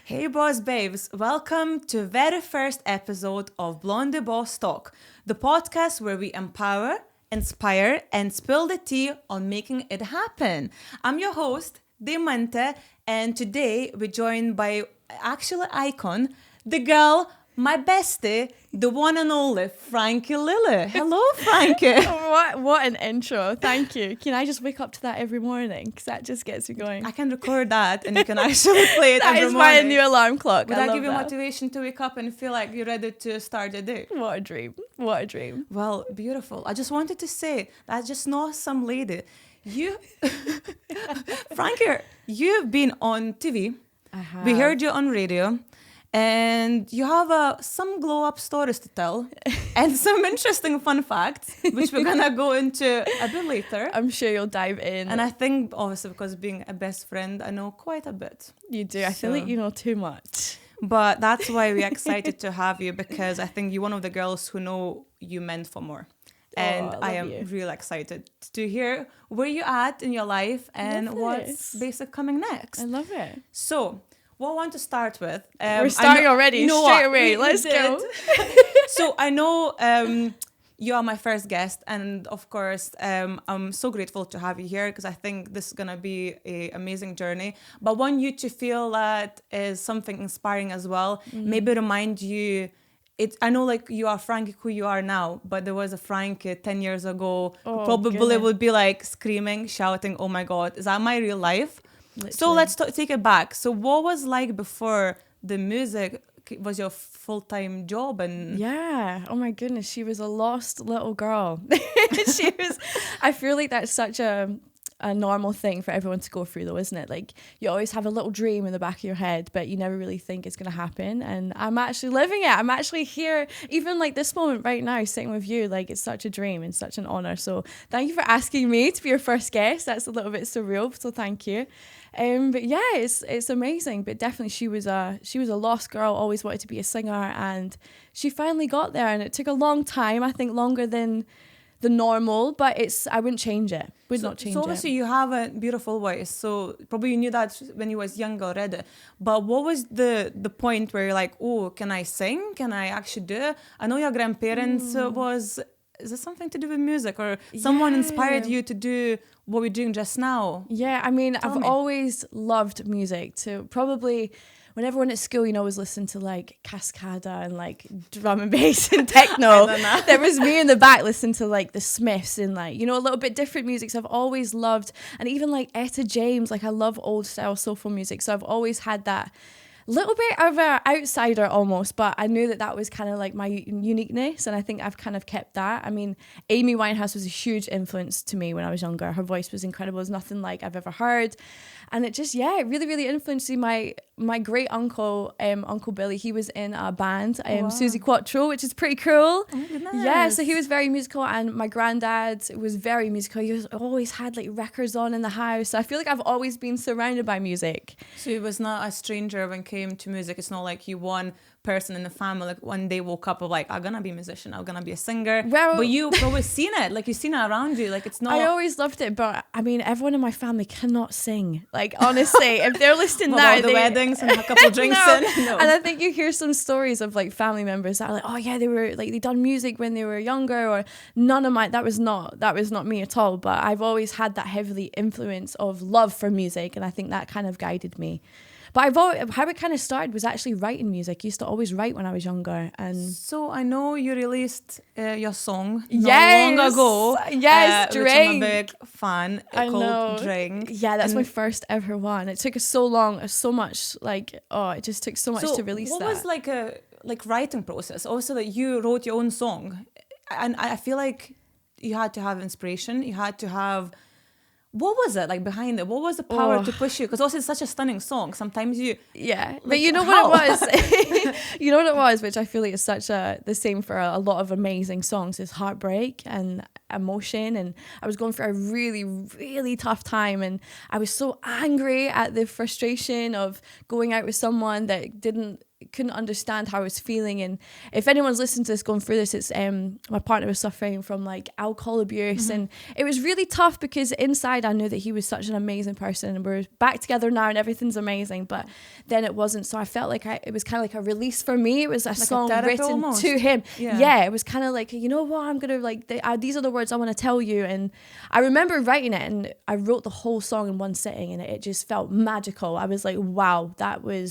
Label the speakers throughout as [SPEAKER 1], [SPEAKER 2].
[SPEAKER 1] Hey boss babes, welcome to very first episode of Blondie Boss Talk, the podcast where we empower, inspire, and spill the tea on making it happen. I'm your host, Diamante, and today we're joined by actual icon, the girl, my bestie, the one and only Frankie Lily. Hello, Frankie.
[SPEAKER 2] What an intro. Thank you. Can I just wake up to that every morning? Because that just gets me going.
[SPEAKER 1] I can record that and you can actually play it
[SPEAKER 2] That
[SPEAKER 1] every
[SPEAKER 2] is
[SPEAKER 1] morning.
[SPEAKER 2] my new alarm clock.
[SPEAKER 1] Would
[SPEAKER 2] I
[SPEAKER 1] that
[SPEAKER 2] love
[SPEAKER 1] give you
[SPEAKER 2] that.
[SPEAKER 1] motivation to wake up and feel like you're ready to start the day?
[SPEAKER 2] What a dream. What a dream.
[SPEAKER 1] Well, beautiful. I just wanted to say that I just know some lady. You, Frankie, you've been on TV.
[SPEAKER 2] I have.
[SPEAKER 1] We heard you on radio. And you have some glow-up stories to tell and some interesting fun facts, which we're going to go into a bit later.
[SPEAKER 2] I'm sure you'll dive in.
[SPEAKER 1] And I think, obviously, because being a best friend, I know quite a bit.
[SPEAKER 2] You do. I feel like you know too much.
[SPEAKER 1] But that's why we're excited to have you, because I think you're one of the girls who know you meant for more. And I am really excited to hear where you're at in your life and what's basically coming next.
[SPEAKER 2] I love it.
[SPEAKER 1] So, what I want to start with...
[SPEAKER 2] We're starting already, straight away. Let's go.
[SPEAKER 1] So, I know you are my first guest. And, of course, I'm so grateful to have you here because I think this is going to be an amazing journey. But I want you to feel that is something inspiring as well. Mm-hmm. Maybe remind you... I know like you are Frankie who you are now, but there was a Frankie 10 years ago who probably would be like screaming, shouting, oh my God, is that my real life? Literally. So let's take it back. So what was like before the music was your full-time job? And
[SPEAKER 2] yeah, oh my goodness, she was a lost little girl. I feel like that's such a normal thing for everyone to go through though, isn't it? Like you always have a little dream in the back of your head, but you never really think it's going to happen. And I'm actually living it. I'm actually here, even like this moment right now, sitting with you. Like it's such a dream and such an honor. So thank you for asking me to be your first guest. That's a little bit surreal, so thank you. But yeah, it's amazing. But definitely she was a lost girl, always wanted to be a singer, and she finally got there. And it took a long time, I think longer than the normal, but I wouldn't change it. So
[SPEAKER 1] obviously you have a beautiful voice, so probably you knew that when you was young already. But what was the point where you're like, oh, can I sing? Can I actually do it? I know your grandparents is there something to do with music, or someone inspired you to do what we're doing just now?
[SPEAKER 2] Yeah, I mean, I've always loved music. So probably when everyone at school, was listening to like Cascada and like drum and bass and techno, there was me in the back listening to like the Smiths and like, a little bit different music. So I've always loved, and even like Etta James, like I love old style soulful music. So I've always had that little bit of an outsider almost, but I knew that was kind of like my uniqueness, and I think I've kind of kept that. I mean, Amy Winehouse was a huge influence to me when I was younger. Her voice was incredible. It's nothing like I've ever heard. And it just, it really, really influenced me. My great uncle, Uncle Billy, he was in a band, Susie Quattro, which is pretty cool.
[SPEAKER 1] Oh, goodness.
[SPEAKER 2] Yeah, so he was very musical, and my granddad was very musical. He always had like records on in the house. So I feel like I've always been surrounded by music.
[SPEAKER 1] So it was not a stranger when it came to music. It's not like you one person in the family like one day woke up of like, I'm gonna be a musician, I'm gonna be a singer. Well, but you've always seen it, like you've seen it around you. Like it's not.
[SPEAKER 2] I always loved it, but I mean, everyone in my family cannot sing. Like honestly, if they're listening now,
[SPEAKER 1] the weddings and a couple drinks
[SPEAKER 2] no.
[SPEAKER 1] in. No.
[SPEAKER 2] And I think you hear some stories of like family members that are like, oh yeah, they were like they done music when they were younger, or none of my. That was not me at all. But I've always had that heavily influence of love for music, and I think that kind of guided me. But how it kind of started was actually writing music. I used to always write when I was younger. And
[SPEAKER 1] so I know you released your song
[SPEAKER 2] long
[SPEAKER 1] ago.
[SPEAKER 2] Yes,
[SPEAKER 1] Drink. Which I'm a big fan. Called Drink.
[SPEAKER 2] Yeah, that's my first ever one. It took us so long, so much. Like, it just took so much to release that.
[SPEAKER 1] What was like a writing process? Also, that you wrote your own song, and I feel like you had to have inspiration. You had to have. What was it like behind it? What was the power to push you? Because also it's such a stunning song. Sometimes you...
[SPEAKER 2] Yeah, like, but you know what it was? You know what it was, which I feel like is such the same for a lot of amazing songs, is heartbreak and emotion. And I was going through a really, really tough time. And I was so angry at the frustration of going out with someone that didn't couldn't understand how I was feeling. And if anyone's listening to this, going through this, it's my partner was suffering from like alcohol abuse, and it was really tough because inside I knew that he was such an amazing person, and we're back together now and everything's amazing, but then it wasn't. So I felt like it was kind of like a release for me. It was a song written almost to him. It was kind of like, you know what, I'm gonna like these are the words I want to tell you. And I remember writing it, and I wrote the whole song in one sitting, and it just felt magical. I was like, wow,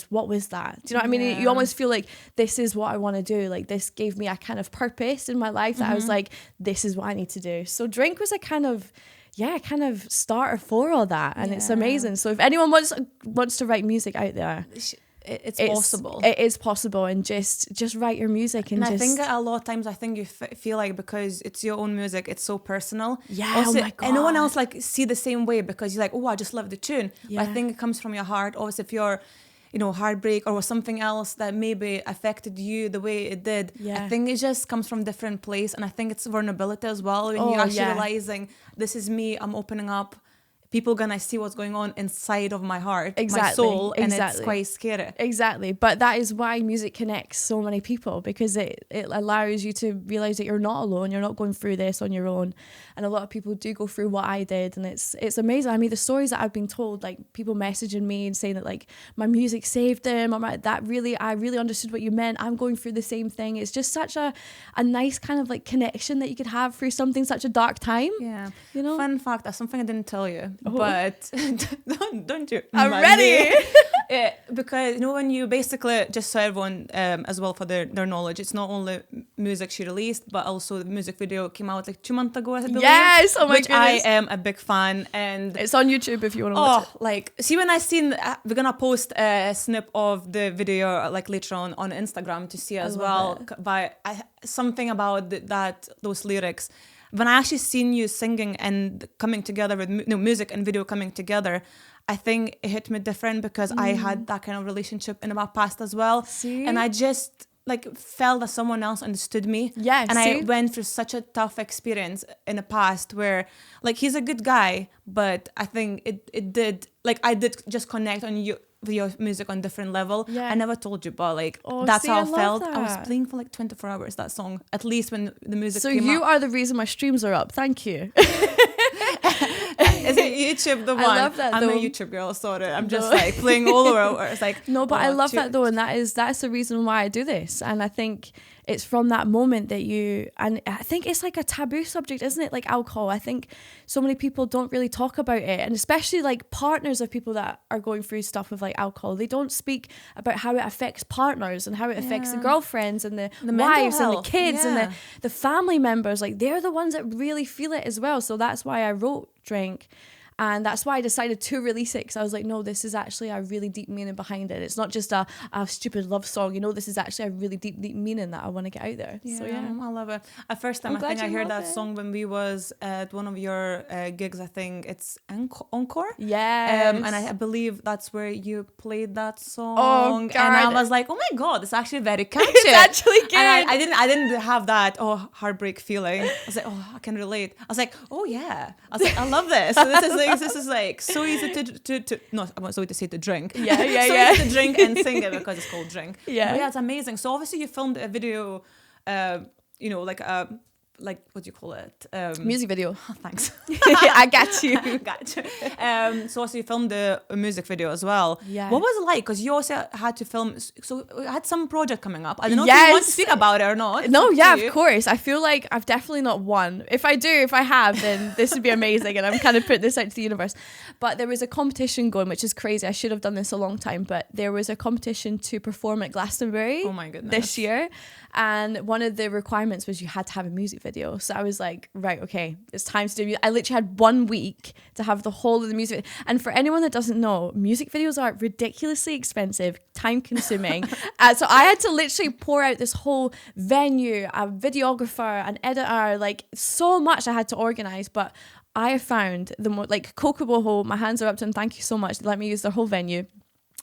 [SPEAKER 2] what was that? Do you know what I mean? You almost feel like this is what I want to do. Like this gave me a kind of purpose in my life that I was like, this is what I need to do. So Drink was a kind of starter for all that, and it's amazing. So if anyone wants to write music out there, it's possible. It is possible, and just write your music. And
[SPEAKER 1] I think a lot of times you feel like because it's your own music, it's so personal.
[SPEAKER 2] Yeah,
[SPEAKER 1] also,
[SPEAKER 2] oh my God.
[SPEAKER 1] And no one else like see the same way, because you're like, oh, I just love the tune.
[SPEAKER 2] Yeah.
[SPEAKER 1] But I think it comes from your heart. Also, if you're, heartbreak or something else that maybe affected you the way it did. I think it just comes from different place, and I think it's vulnerability as well. When you're actually realizing this is me, I'm opening up. People gonna see what's going on inside of my heart, my soul, and it's quite scary.
[SPEAKER 2] Exactly, but that is why music connects so many people, because it allows you to realize that you're not alone, you're not going through this on your own. And a lot of people do go through what I did, and it's amazing. I mean, the stories that I've been told, like people messaging me and saying that like my music saved them, I really understood what you meant, I'm going through the same thing. It's just such a nice kind of like connection that you could have through something such a dark time.
[SPEAKER 1] Fun fact, that's something I didn't tell you. But don't you?
[SPEAKER 2] I'm ready.
[SPEAKER 1] Because when you basically, just so everyone as well for their knowledge, it's not only music she released, but also the music video came out like 2 months ago, I believe.
[SPEAKER 2] Yes, oh my
[SPEAKER 1] goodness. I am a big fan, and
[SPEAKER 2] it's on YouTube if you want to watch it.
[SPEAKER 1] Like, see, when I seen, we're gonna post a snip of the video like later on Instagram to see as well. But something about those lyrics. When I actually seen you singing and coming together with music and video coming together, I think it hit me different, because I had that kind of relationship in my past as well.
[SPEAKER 2] See?
[SPEAKER 1] And I just like felt that someone else understood me.
[SPEAKER 2] Yes.
[SPEAKER 1] And I went through such a tough experience in the past where like he's a good guy, but I think it did, like I did just connect on you with your music on different level. I never told you, but like that's how I felt. I was playing for like 24 hours that song, at least when the music came out. So
[SPEAKER 2] you are the reason my streams are up. Thank you.
[SPEAKER 1] Is it YouTube the one?
[SPEAKER 2] I love that,
[SPEAKER 1] I'm a YouTube girl, sorry. I'm just like playing all over. It's like
[SPEAKER 2] no, but I love that though, and that's the reason why I do this. And I think it's from that moment that and I think it's like a taboo subject, isn't it? Like alcohol. I think so many people don't really talk about it, and especially like partners of people that are going through stuff with like alcohol. They don't speak about how it affects partners and how it affects the girlfriends and the wives and the kids and the family members. Like they're the ones that really feel it as well. So that's why I wrote Drink. And that's why I decided to release it, because I was like, no, this is actually a really deep meaning behind it. It's not just a stupid love song, this is actually a really deep meaning that I want to get out there. So
[SPEAKER 1] I love it. At first time, I think I heard that song when we was at one of your gigs. I think it's Encore.
[SPEAKER 2] Yes.
[SPEAKER 1] And I believe that's where you played that song.
[SPEAKER 2] Oh, God.
[SPEAKER 1] And I was like, oh my God, it's actually very catchy.
[SPEAKER 2] It's actually good.
[SPEAKER 1] And I didn't have that heartbreak feeling. I was like, I can relate. I was like, oh yeah. I was like, I love this. So this is like so easy to not I'm sorry to say to drink. So easy to drink and sing it because it's called Drink. But it's amazing. So obviously you filmed a video, like what do you call it?
[SPEAKER 2] Music video.
[SPEAKER 1] Thanks.
[SPEAKER 2] I got you.
[SPEAKER 1] So also you filmed the music video as well.
[SPEAKER 2] Yeah.
[SPEAKER 1] What was it like? Because you also had to film. So you had some project coming up. I don't know if you want to speak about it or not.
[SPEAKER 2] No, of course. I feel like I've definitely not won. If I have, then this would be amazing. And I'm kind of putting this out to the universe. But there was a competition going, which is crazy. I should have done this a long time. But there was a competition to perform at Glastonbury.
[SPEAKER 1] Oh my goodness.
[SPEAKER 2] This year. And one of the requirements was you had to have a music video. So I was like, right, okay, it's time to do it. I literally had 1 week to have the whole of the music. And for anyone that doesn't know, music videos are ridiculously expensive, time consuming. So I had to literally pour out this whole venue, a videographer, an editor, like so much I had to organize. But I found the more like Kokoboho, my hands are up to them. Thank you so much. They let me use their whole venue.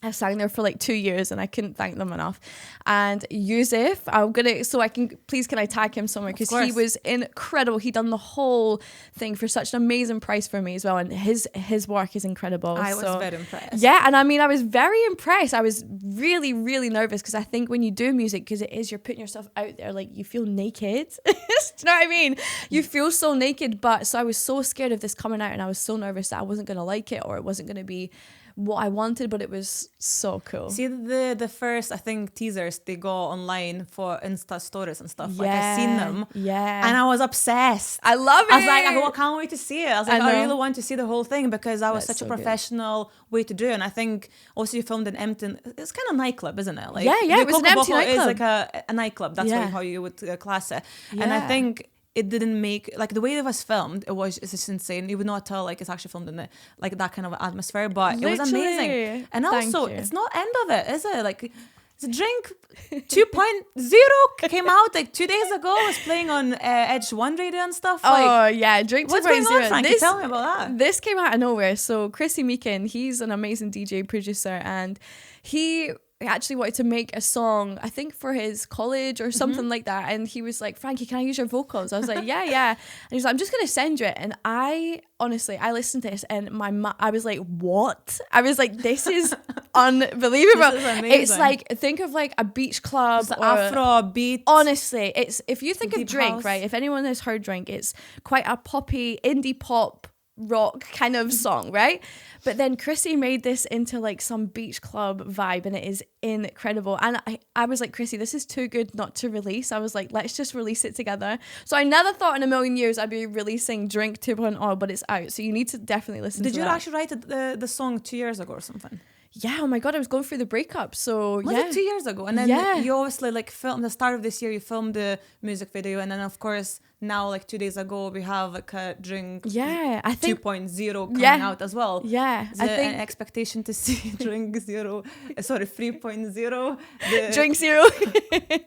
[SPEAKER 2] I sang there for like 2 years and I couldn't thank them enough. And Yusuf, can I tag him somewhere? Because he was incredible. He done the whole thing for such an amazing price for me as well. And his work is incredible.
[SPEAKER 1] I was very impressed.
[SPEAKER 2] Yeah, and I mean, I was very impressed. I was really, really nervous because I think when you do music, because you're putting yourself out there, like you feel naked. Do you know what I mean? You feel so naked. But so I was so scared of this coming out and I was so nervous that I wasn't going to like it or it wasn't going to be what I wanted, but it was so cool.
[SPEAKER 1] See the first, I think, teasers they go online for Insta stories and stuff. Like I seen them, and I was obsessed.
[SPEAKER 2] I love it.
[SPEAKER 1] I was like, I can't wait to see it. I was like, I really want to see the whole thing because that was such a professional way to do it. And I think also you filmed an empty. It's kind of nightclub, isn't it? Like
[SPEAKER 2] it was an empty nightclub.
[SPEAKER 1] It's like a nightclub. That's how you would class it. And I think it didn't make, like, the way it was filmed, it's just insane. You would not tell, like, it's actually filmed in like that kind of atmosphere, but it was amazing. And also, it's not end of it, is it? Like, the Drink 2.0 came out like 2 days ago. It was playing on Edge One Radio and stuff.
[SPEAKER 2] Like, Drink 2.0.
[SPEAKER 1] What's going on, Frankie? Tell me about that.
[SPEAKER 2] This came out of nowhere. So Chrissy Meekin, he's an amazing DJ producer, and he actually wanted to make a song, I think for his college or something like that, and he was like, Frankie, can I use your vocals? I was like, yeah. And he's like, I'm just gonna send you it. And I honestly listened to this and I was like, what? I was like, this is unbelievable.
[SPEAKER 1] This is amazing.
[SPEAKER 2] It's like, think of like a beach club
[SPEAKER 1] or Afro beat.
[SPEAKER 2] Honestly, it's, if you think of Drink,
[SPEAKER 1] house.
[SPEAKER 2] right, if anyone has heard Drink, it's quite a poppy indie pop rock kind of song, right? But then Chrissy made this into like some beach club vibe, and it is incredible. And I was like, Chrissy, this is too good not to release. I was like, let's just release it together. So I never thought in a million years I'd be releasing Drink 2.0, but it's out. So you need to definitely listen to it.
[SPEAKER 1] Did you actually write the song 2 years ago or something?
[SPEAKER 2] Yeah, oh my God, I was going through the breakup. So
[SPEAKER 1] was it 2 years ago? And then you obviously like filmed the start of this year, you filmed the music video, and then of course now like 2 days ago we have like a Drink
[SPEAKER 2] I think
[SPEAKER 1] 2.0 coming out as well.
[SPEAKER 2] Yeah.
[SPEAKER 1] I think an expectation to see Drink 3.0.
[SPEAKER 2] Drink 0.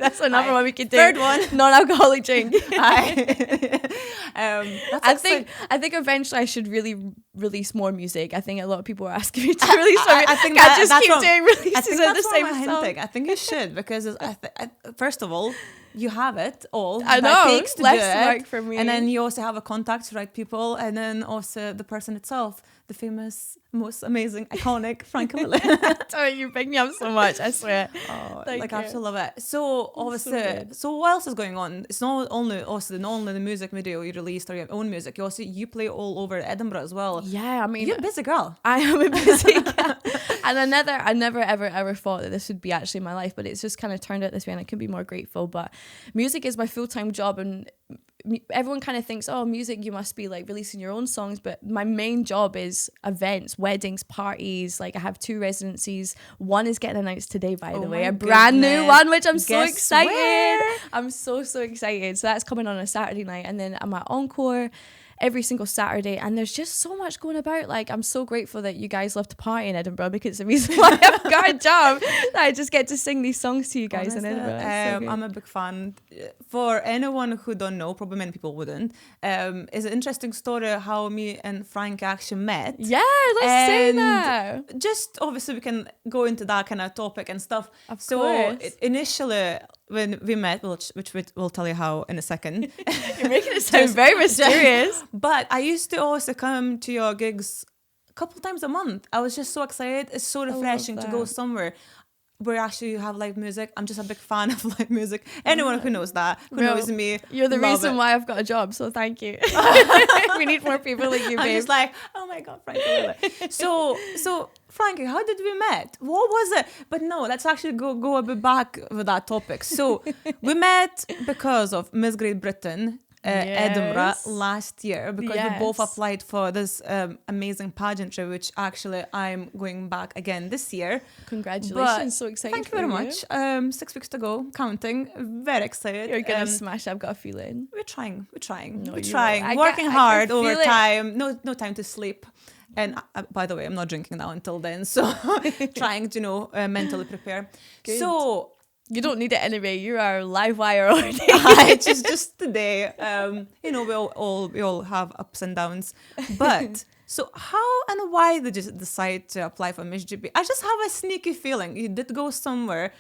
[SPEAKER 2] That's another one we could do.
[SPEAKER 1] Third one.
[SPEAKER 2] Non-alcoholic drink.
[SPEAKER 1] I
[SPEAKER 2] think eventually I should really release more music. I think a lot of people are asking me to release more.
[SPEAKER 1] I think
[SPEAKER 2] I just keep doing releases of the same song.
[SPEAKER 1] I think you should, because first of all, you have it all.
[SPEAKER 2] I know.
[SPEAKER 1] That takes to
[SPEAKER 2] less
[SPEAKER 1] do it.
[SPEAKER 2] work for me.
[SPEAKER 1] And then you also have a contact to right people, and then also the person itself, the famous, most amazing, iconic Frankie Lily.
[SPEAKER 2] Oh, you pick me up so much, I swear.
[SPEAKER 1] I absolutely love it. So obviously, so what else is going on? It's not only the music video you released or your own music. You play all over Edinburgh as well.
[SPEAKER 2] Yeah, I mean,
[SPEAKER 1] you're a busy girl.
[SPEAKER 2] I am a busy girl. And I never ever thought that this would be actually my life, but it's just kind of turned out this way, and I couldn't be more grateful. But music is my full-time job, and everyone kind of thinks, oh, music, you must be like releasing your own songs, but my main job is events, weddings, parties. Like I have 2 residencies. One is getting announced today, by the way, a brand new one, which I'm so excited. I'm so excited. So that's coming on a Saturday night, and then I'm at Encore every single Saturday, and there's just so much going about. Like, I'm so grateful that you guys love to party in Edinburgh, because it's the reason why I've got a job, that I just get to sing these songs to you guys in Edinburgh. So
[SPEAKER 1] I'm a big fan. For anyone who don't know, probably many people wouldn't, it's an interesting story how me and Frank actually met.
[SPEAKER 2] Yeah, let's say that.
[SPEAKER 1] Just obviously we can go into that kind of topic and stuff.
[SPEAKER 2] Of course.
[SPEAKER 1] Initially when we met, which we'll tell you how in a second.
[SPEAKER 2] You're making it sound very mysterious.
[SPEAKER 1] But I used to also come to your gigs a couple times a month. I was just so excited. It's so refreshing to go somewhere where actually you have live music. I'm just a big fan of live music. Anyone who knows that, who knows me,
[SPEAKER 2] you're the reason why I've got a job, so thank you. We need more people like you, babe.
[SPEAKER 1] I'm just like, oh my God, Frankie. So Frankie, how did we met? What was it? But no, let's actually go a bit back with that topic. So we met because of Miss Great Britain, Edinburgh last year, because we both applied for this amazing pageantry, which actually I'm going back again this year.
[SPEAKER 2] Congratulations. So excited.
[SPEAKER 1] Thank you very much. 6 weeks to go, counting. Very excited.
[SPEAKER 2] You're gonna smash. I've got a feeling.
[SPEAKER 1] We're trying.
[SPEAKER 2] No,
[SPEAKER 1] we're trying. Working hard over time. No time to sleep. And by the way, I'm not drinking now until then, so trying to mentally prepare.
[SPEAKER 2] Good.
[SPEAKER 1] So
[SPEAKER 2] you don't need it anyway. You are live wire already.
[SPEAKER 1] just today. We all have ups and downs, but So how and why did you decide to apply for Miss GB? I just have a sneaky feeling you did go somewhere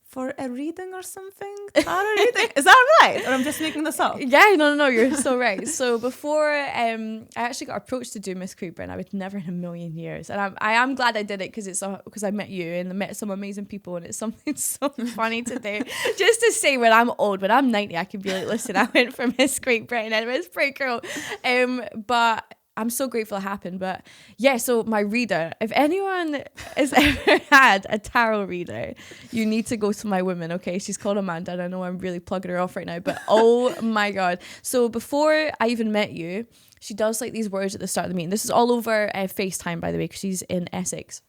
[SPEAKER 1] for a reading or something. Tarot reading? Is that right? Or I'm just making this up?
[SPEAKER 2] Yeah, no, you're so right. So before I actually got approached to do Miss Great Britain, I would never in a million years. And I am glad I did it because I met you and I met some amazing people, and it's something so funny to do. Just to say when I'm old, when I'm 90, I can be like, listen, I went for Miss Great Britain and it was pretty cool. But I'm so grateful it happened. But yeah, so my reader, if anyone has ever had a tarot reader, you need to go to my woman, okay? She's called Amanda, and I know I'm really plugging her off right now, but oh my God. So before I even met you, she does like these words at the start of the meeting. This is all over FaceTime, by the way, because she's in Essex.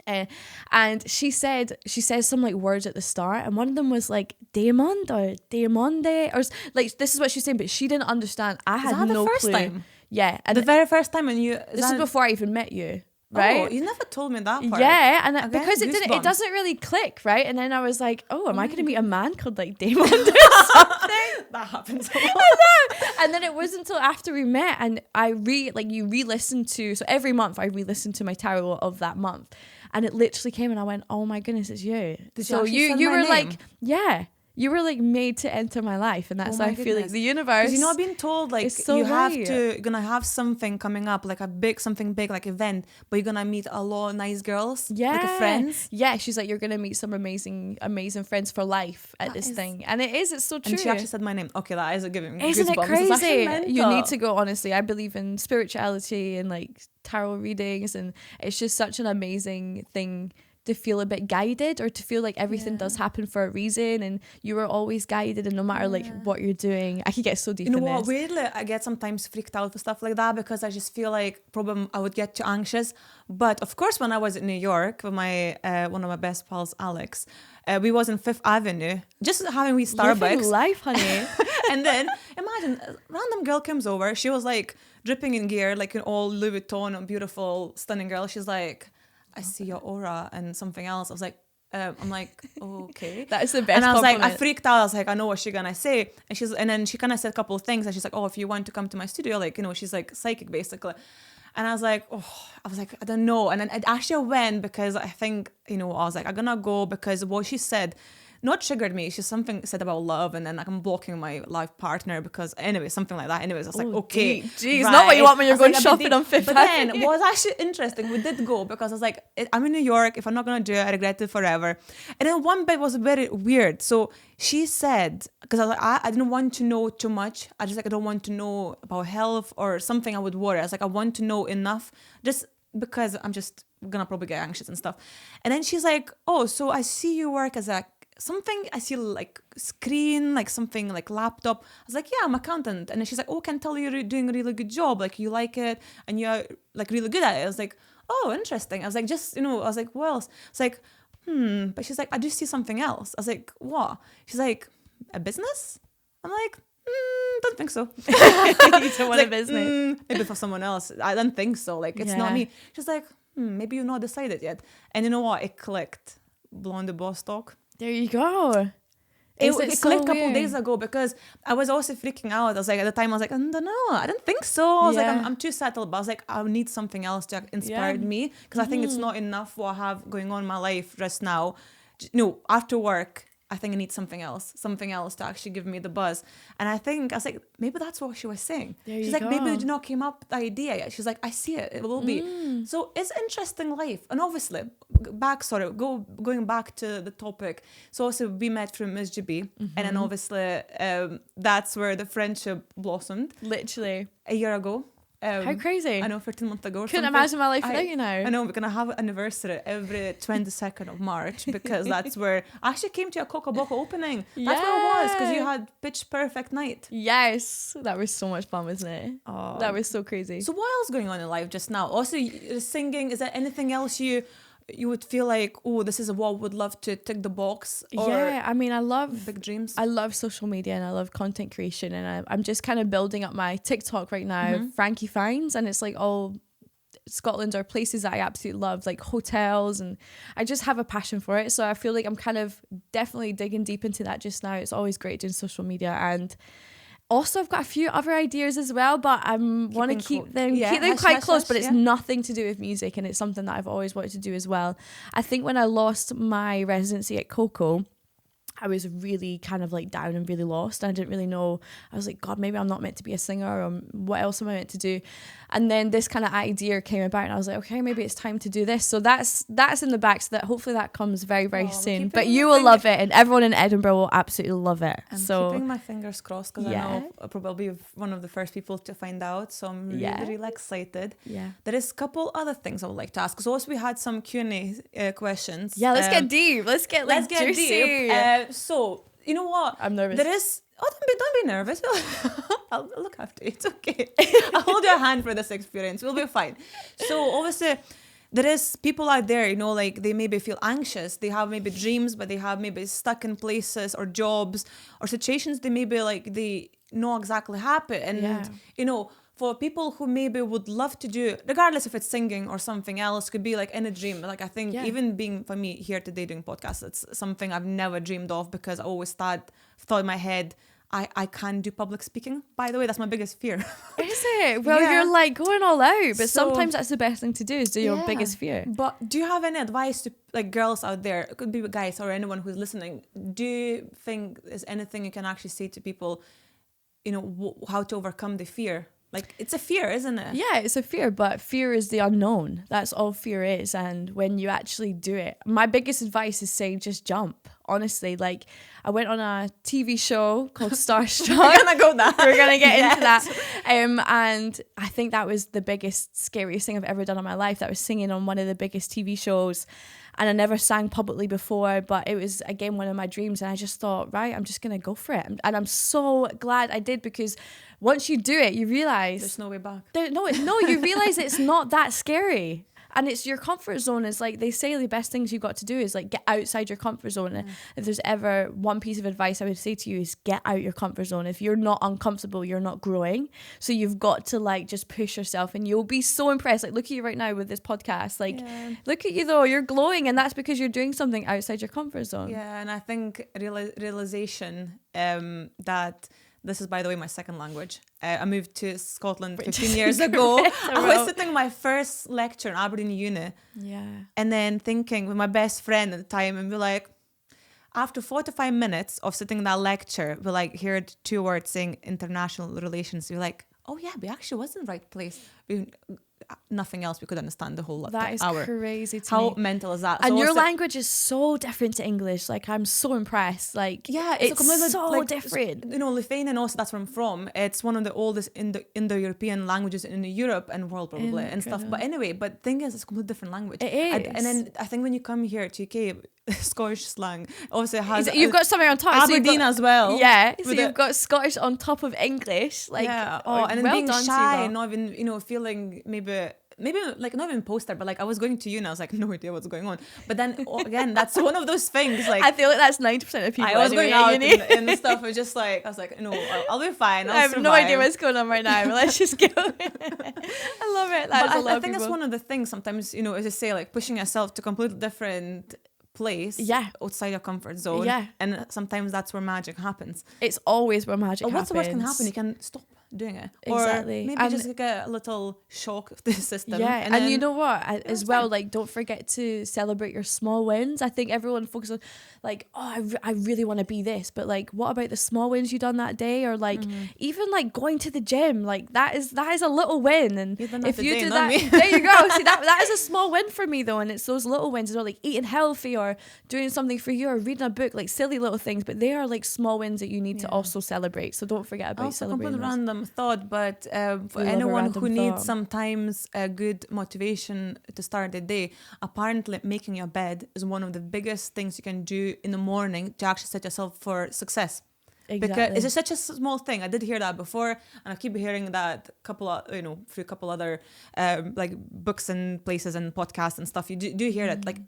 [SPEAKER 2] And she says some like words at the start, and one of them was like Diamond or Diamonde, or like this is what she's saying, but she didn't understand. I had no clue.
[SPEAKER 1] The first time?
[SPEAKER 2] Yeah,
[SPEAKER 1] and the very first time when you.
[SPEAKER 2] This is before I even met you, right?
[SPEAKER 1] Oh, you never told me that part.
[SPEAKER 2] Yeah, and again, because it doesn't really click, right? And then I was like, oh, am I going to meet a man called like Damon or something?
[SPEAKER 1] That happens a lot.
[SPEAKER 2] And then it wasn't until after we met, and you re-listen to. So every month I re-listen to my tarot of that month, and it literally came, and I went, oh my goodness, it's you. So you were like, yeah. You were like made to enter my life, and that's how I feel like the universe.
[SPEAKER 1] Because being told like so you're gonna have something coming up, like something big, like event, but you're gonna meet a lot of nice girls, like friends.
[SPEAKER 2] Yeah, she's like, you're gonna meet some amazing friends for life at this thing, and it's so true.
[SPEAKER 1] And she actually said my name. Okay, that is giving me
[SPEAKER 2] Isn't
[SPEAKER 1] goosebumps.
[SPEAKER 2] it crazy?
[SPEAKER 1] It's
[SPEAKER 2] you need to go. Honestly, I believe in spirituality and like tarot readings, and it's just such an amazing thing to feel a bit guided, or to feel like everything does happen for a reason, and you are always guided, and no matter like what you're doing. I could get so deep in this.
[SPEAKER 1] Weirdly, I get sometimes freaked out for stuff like that, because I just feel like probably I would get too anxious. But of course, when I was in New York with my one of my best pals, Alex, we was in Fifth Avenue, just having Starbucks.
[SPEAKER 2] Living life, honey.
[SPEAKER 1] And then imagine a random girl comes over. She was like dripping in gear, like an all Louis Vuitton, a beautiful, stunning girl. She's like, I see your aura and something else. I was like, I'm like, okay.
[SPEAKER 2] That is the best.
[SPEAKER 1] And I was
[SPEAKER 2] compliment.
[SPEAKER 1] like, I freaked out. I was like, I know what she's gonna say. And then she kind of said a couple of things, and she's like, oh, if you want to come to my studio, like, she's like psychic basically. And I was like, I don't know. And then I actually went because I think, I was like, I'm gonna go because what she said not triggered me. She said about love, and then like I'm blocking my life partner because anyway, something like that. Anyways, I was like, okay,
[SPEAKER 2] geez, right. Not what you want when you're going shopping on Fifth
[SPEAKER 1] Avenue. But then what was actually interesting, we did go because I was like, I'm in New York. If I'm not gonna do it, I regret it forever. And then one bit was very weird. So she said, because I was like, I didn't want to know too much. I just like I don't want to know about health or something. I would worry. I was like, I want to know enough, just because I'm just gonna probably get anxious and stuff. And then she's like, oh, so I see you work as something, I see like screen, like something like laptop. I was like, yeah, I'm accountant. And then she's like, oh, can tell you're doing a really good job. Like you like it and you're like really good at it. I was like, oh, interesting. I was like, just, I was like, what else? It's like, but she's like, I do see something else. I was like, what? She's like, a business? I'm like, don't think so.
[SPEAKER 2] You don't want a business.
[SPEAKER 1] Maybe for someone else. I don't think so. Like, it's not me. She's like, maybe you're not decided yet. And you know what? It clicked. Blondie Boss Talk.
[SPEAKER 2] There you go.
[SPEAKER 1] It clicked a couple days ago because I was also freaking out. I was like, at the time, I was like, I don't know. I don't think so. I was like, I'm too settled. But I was like, I need something else to inspire me because I think it's not enough what I have going on in my life just now. After work, I think I need something else to actually give me the buzz. And I was like, maybe that's what she was saying. She's like, maybe it did not came up the idea yet. She's like, I see it. It will be. So it's interesting life. And obviously, going back to the topic. So also we met through Miss GB. And then obviously that's where the friendship blossomed.
[SPEAKER 2] Literally.
[SPEAKER 1] A year ago.
[SPEAKER 2] How crazy.
[SPEAKER 1] I know, 13 months ago.
[SPEAKER 2] Couldn't imagine my life without you now.
[SPEAKER 1] I know, we're going to have an anniversary every 22nd of March because that's where I actually came to a Coca-Cola opening. That's where it was because you had pitch perfect night.
[SPEAKER 2] Yes. That was so much fun, wasn't it? Oh. That was so crazy.
[SPEAKER 1] So what else going on in life just now? Also, singing, is there anything else you would feel like, oh, this is what I would love to tick the box? Or
[SPEAKER 2] I mean, I love
[SPEAKER 1] big dreams.
[SPEAKER 2] I love social media and I love content creation, and I'm just kind of building up my TikTok right now, Frankie Finds, and it's like all Scotland or places that I absolutely love, like hotels, and I just have a passion for it. So I feel like I'm kind of definitely digging deep into that just now. It's always great doing social media, and Also, I've got a few other ideas as well, but I want to keep them quite close. But it's nothing to do with music, and it's something that I've always wanted to do as well. I think when I lost my residency at Coco, I was really kind of like down and really lost. I didn't really know. I was like, God, maybe I'm not meant to be a singer, or what else am I meant to do? And then this kind of idea came about, and I was like, okay, maybe it's time to do this. So that's in the back, so that hopefully that comes very, very soon. But you will love it, and everyone in Edinburgh will absolutely love it.
[SPEAKER 1] I'm keeping my fingers crossed, because I know I'll probably be one of the first people to find out. So I'm really excited.
[SPEAKER 2] Yeah.
[SPEAKER 1] There is a couple other things I would like to ask. So also we had some Q&A questions.
[SPEAKER 2] Yeah, let's get deep. Let's get juicy.
[SPEAKER 1] Deep. So you know what?
[SPEAKER 2] I'm nervous.
[SPEAKER 1] There is. Oh, don't be nervous. I'll look after you. It's okay. I'll hold your hand for this experience. We'll be fine. So obviously, there is people out there, you know, like they maybe feel anxious. They have maybe dreams, but they have maybe stuck in places or jobs or situations they maybe like they know exactly happen. And you know, for people who maybe would love to do, regardless if it's singing or something else, could be like any dream. Like I think even being for me here today doing podcasts, it's something I've never dreamed of, because I always thought in my head, I can't do public speaking. By the way, that's my biggest fear.
[SPEAKER 2] Is it? Well, you're like going all out, but sometimes that's the best thing to do, is do your biggest fear.
[SPEAKER 1] But do you have any advice to like girls out there? It could be guys or anyone who's listening. Do you think there's anything you can actually say to people, you know, how to overcome the fear? Like, it's a fear, isn't it?
[SPEAKER 2] Yeah, it's a fear, but fear is the unknown. That's all fear is. And when you actually do it, my biggest advice is saying just jump. Honestly, like I went on a TV show called Starstruck.
[SPEAKER 1] We're gonna go that.
[SPEAKER 2] We're gonna get into that. And I think that was the biggest, scariest thing I've ever done in my life. That was singing on one of the biggest TV shows. And I never sang publicly before, but it was, again, one of my dreams. And I just thought, right, I'm just going to go for it. And I'm so glad I did, because once you do it, you realize...
[SPEAKER 1] There's no way back.
[SPEAKER 2] You realize it's not that scary. And it's your comfort zone. Is like they say the best things you've got to do is like get outside your comfort zone. And if there's ever one piece of advice I would say to you is get out your comfort zone. If you're not uncomfortable, you're not growing. So you've got to like just push yourself, and you'll be so impressed. Like look at you right now with this podcast. Like look at you though, you're glowing, and that's because you're doing something outside your comfort zone.
[SPEAKER 1] Yeah, and I think realization that. This is, by the way, my second language. I moved to Scotland 15 years ago. I was sitting in my first lecture in Aberdeen Uni. Yeah. And then thinking with my best friend at the time, and we're like, after 45 minutes of sitting in that lecture, we like heard two words saying international relations. We're like, oh yeah, we actually was in the right place. Nothing else we could understand the whole
[SPEAKER 2] that is
[SPEAKER 1] hour.
[SPEAKER 2] Crazy to
[SPEAKER 1] how
[SPEAKER 2] me.
[SPEAKER 1] mental is that?
[SPEAKER 2] And
[SPEAKER 1] so
[SPEAKER 2] your language is so different to English. Like I'm so impressed. Like it's so like, different.
[SPEAKER 1] You know, Lithuanian also, that's where I'm from. It's one of the oldest Indo-European languages in Europe and world probably and stuff. But anyway, but thing is, it's a completely different language.
[SPEAKER 2] It is.
[SPEAKER 1] And then I think when you come here to UK, Scottish slang also has
[SPEAKER 2] you've got something on top.
[SPEAKER 1] Aberdeen as well.
[SPEAKER 2] Yeah, so you've got Scottish on top of English. Like
[SPEAKER 1] and then being shy and not even feeling maybe like not even poster, but like I was going to uni, I was like no idea what's going on. But then again, that's one of those things. Like
[SPEAKER 2] I feel like that's 90% of people.
[SPEAKER 1] I was going out and stuff. It was just like I was like, no, I'll be fine.
[SPEAKER 2] I have no idea what's going on right now. But let's just go. I love it.
[SPEAKER 1] I think that's one of the things. Sometimes as I say, like pushing yourself to completely different place outside your comfort zone. Yeah. And sometimes that's where magic happens.
[SPEAKER 2] It's always where magic happens.
[SPEAKER 1] What's the worst can happen? You can stop doing it.
[SPEAKER 2] Exactly.
[SPEAKER 1] Or maybe just get a little shock of the system.
[SPEAKER 2] Yeah. And you know what? As well, like don't forget to celebrate your small wins. I think everyone focuses on like, oh, I really want to be this. But like, what about the small wins you done that day? Or like even like going to the gym, like that is a little win. And if you do that, there you go. See, that is a small win for me though. And it's those little wins as well, like eating healthy or doing something for you or reading a book, like silly little things. But they are like small wins that you need to also celebrate. So don't forget about celebrating.
[SPEAKER 1] Completely random thought, but for anyone who needs sometimes a good motivation to start the day, apparently making your bed is one of the biggest things you can do in the morning to actually set yourself for success. Exactly. Because it's such a small thing. I did hear that before, and I keep hearing that through a couple other like books and places and podcasts and stuff. You do hear that like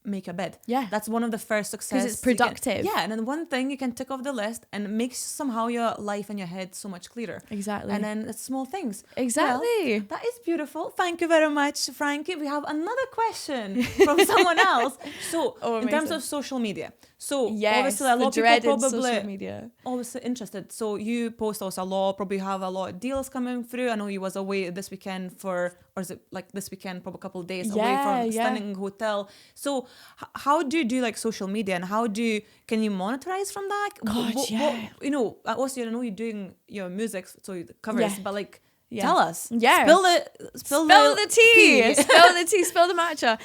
[SPEAKER 1] make your bed.
[SPEAKER 2] Yeah.
[SPEAKER 1] That's one of the first success.
[SPEAKER 2] Because it's productive.
[SPEAKER 1] And then one thing you can tick off the list and it makes somehow your life and your head so much clearer.
[SPEAKER 2] Exactly.
[SPEAKER 1] And then it's small things.
[SPEAKER 2] Exactly.
[SPEAKER 1] Well, that is beautiful. Thank you very much, Frankie. We have another question from someone else. So in terms of social media. So obviously a lot of people probably
[SPEAKER 2] social media.
[SPEAKER 1] Obviously interested. So you post also a lot, probably have a lot of deals coming through. I know you was away this weekend or is it like this weekend, probably a couple of days away from stunning hotel. So how do you do like social media and can you monetize from that? Also, I know you're doing your music, so it covers, but like, tell us.
[SPEAKER 2] Yeah.
[SPEAKER 1] Spill the tea.
[SPEAKER 2] Spill the tea. Spill the matcha.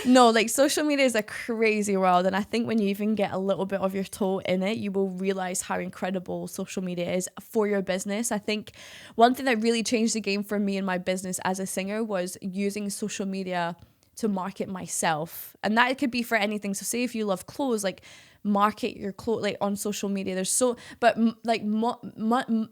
[SPEAKER 2] No, like social media is a crazy world. And I think when you even get a little bit of your toe in it, you will realize how incredible social media is for your business. I think one thing that really changed the game for me in my business as a singer was using social media to market myself. And that could be for anything. So say if you love clothes, like market your clothes like on social media.